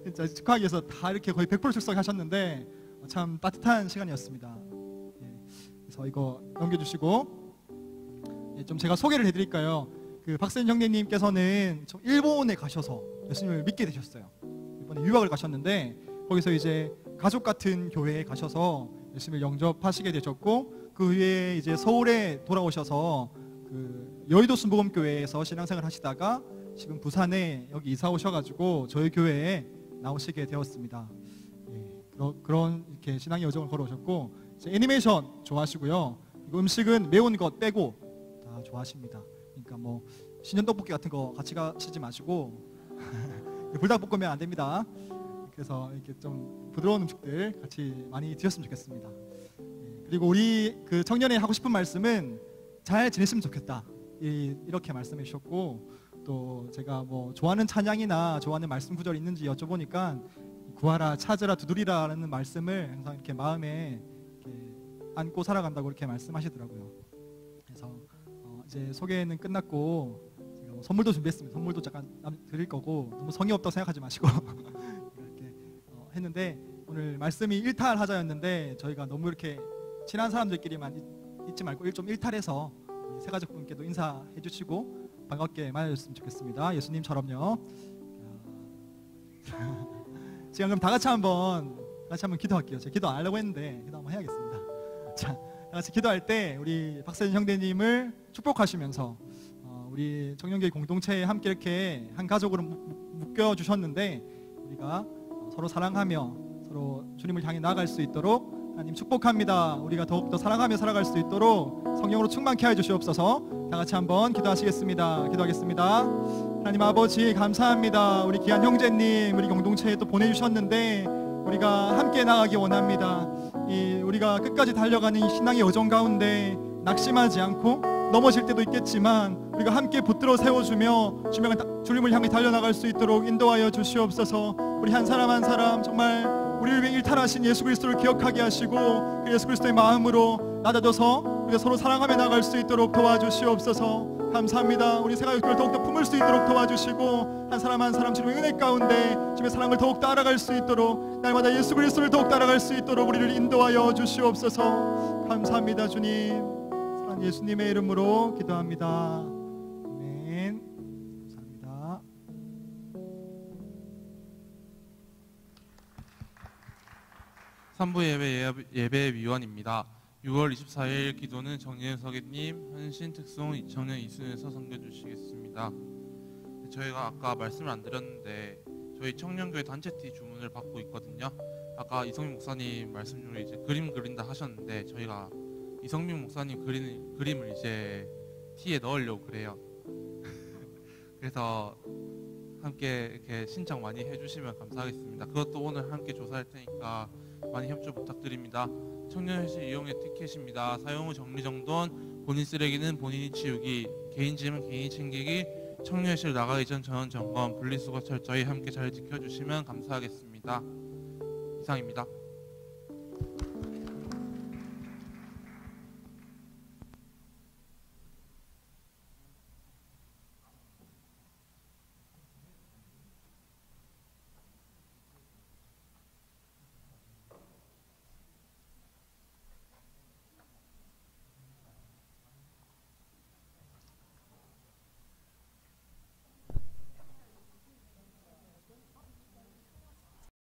[SPEAKER 7] 진짜 축하하기 위해서 다 이렇게 거의 100% 출석하셨는데 참 따뜻한 시간이었습니다. 예, 그래서 이거 넘겨주시고 좀 제가 소개를 해드릴까요? 박세진 형제님께서는 좀 일본에 가셔서 예수님을 믿게 되셨어요. 이번에 유학을 가셨는데 거기서 이제 가족 같은 교회에 가셔서 예수님을 영접하시게 되셨고 그 후에 이제 서울에 돌아오셔서 여의도 순복음교회에서 신앙생활 하시다가 지금 부산에 여기 이사 오셔가지고 저희 교회에 나오시게 되었습니다. 예, 그런 이렇게 신앙의 여정을 걸어오셨고 애니메이션 좋아하시고요. 음식은 매운 것 빼고 다 좋아하십니다. 그러니까 뭐 신전 떡볶이 같은 거 같이 가시지 마시고 불닭볶음면 안 됩니다. 그래서 이렇게 좀 부드러운 음식들 같이 많이 드셨으면 좋겠습니다. 예, 그리고 우리 청년이 하고 싶은 말씀은 잘 지냈으면 좋겠다. 이렇게 말씀해 주셨고 또 제가 뭐 좋아하는 찬양이나 좋아하는 말씀 구절이 있는지 여쭤보니까 구하라 찾으라 두드리라라는 말씀을 항상 이렇게 마음에 이렇게 안고 살아간다고 이렇게 말씀하시더라고요. 그래서 이제 소개는 끝났고 제가 뭐 선물도 준비했습니다. 선물도 잠깐 드릴 거고 너무 성의 없다고 생각하지 마시고 이렇게 했는데 오늘 말씀이 일탈하자였는데 저희가 너무 이렇게 친한 사람들끼리만 있지 말고 좀 일탈해서 새가족분께도 인사해 주시고 반갑게 맞아주셨으면 좋겠습니다. 예수님처럼요. 지금 그럼 다 같이 한번 기도할게요. 제가 기도 안 하려고 했는데 기도 한번 해야겠습니다. 자, 다 같이 기도할 때 우리 박세진 형제님을 축복하시면서 우리 청년교회 공동체에 함께 이렇게 한 가족으로 묶여 주셨는데 우리가 서로 사랑하며 서로 주님을 향해 나아갈 수 있도록 하나님 축복합니다. 우리가 더욱더 사랑하며 살아갈 수 있도록 성령으로 충만케 하여 주시옵소서. 다 같이 한번 기도하시겠습니다. 기도하겠습니다. 하나님 아버지 감사합니다. 우리 귀한 형제님 우리 공동체에 또 보내주셨는데 우리가 함께 나가기 원합니다. 우리가 끝까지 달려가는 이 신앙의 여정 가운데 낙심하지 않고 넘어질 때도 있겠지만 우리가 함께 붙들어 세워주며 주님을 향해 달려나갈 수 있도록 인도하여 주시옵소서. 우리 한 사람 한 사람 정말 우리를 위해 일탈하신 예수 그리스도를 기억하게 하시고 그 예수 그리스도의 마음으로 낮아져서 우리가 서로 사랑하며 나갈 수 있도록 도와주시옵소서. 감사합니다. 우리 새가족들을 더욱더 품을 수 있도록 도와주시고 한 사람 한 사람 주님의 은혜 가운데 주님의 사랑을 더욱더 알아갈 수 있도록 날마다 예수 그리스도를 더욱더 알아갈 수 있도록 우리를 인도하여 주시옵소서. 감사합니다. 주님 사랑하는 예수님의 이름으로 기도합니다. 아멘. 감사합니다.
[SPEAKER 2] 삼부 예배 위원입니다. 6월 24일 기도는 정예은 서기님, 헌신 특송 2000년 이순에서 섬겨주시겠습니다. 저희가 아까 말씀을 안 드렸는데 저희 청년교회 단체티 주문을 받고 있거든요. 아까 이성민 목사님 말씀 중에 이제 그림 그린다 하셨는데 저희가 이성민 목사님 그리는 그림을 이제 티에 넣으려고 그래요. 그래서 함께 이렇게 신청 많이 해주시면 감사하겠습니다. 그것도 오늘 함께 조사할 테니까 많이 협조 부탁드립니다. 청년회실 이용의 티켓입니다. 사용 후 정리정돈, 본인 쓰레기는 본인이 치우기, 개인 짐은 개인이 챙기기, 청년회실 나가기 전 전원 점검, 분리수거 철저히 함께 잘 지켜주시면 감사하겠습니다. 이상입니다.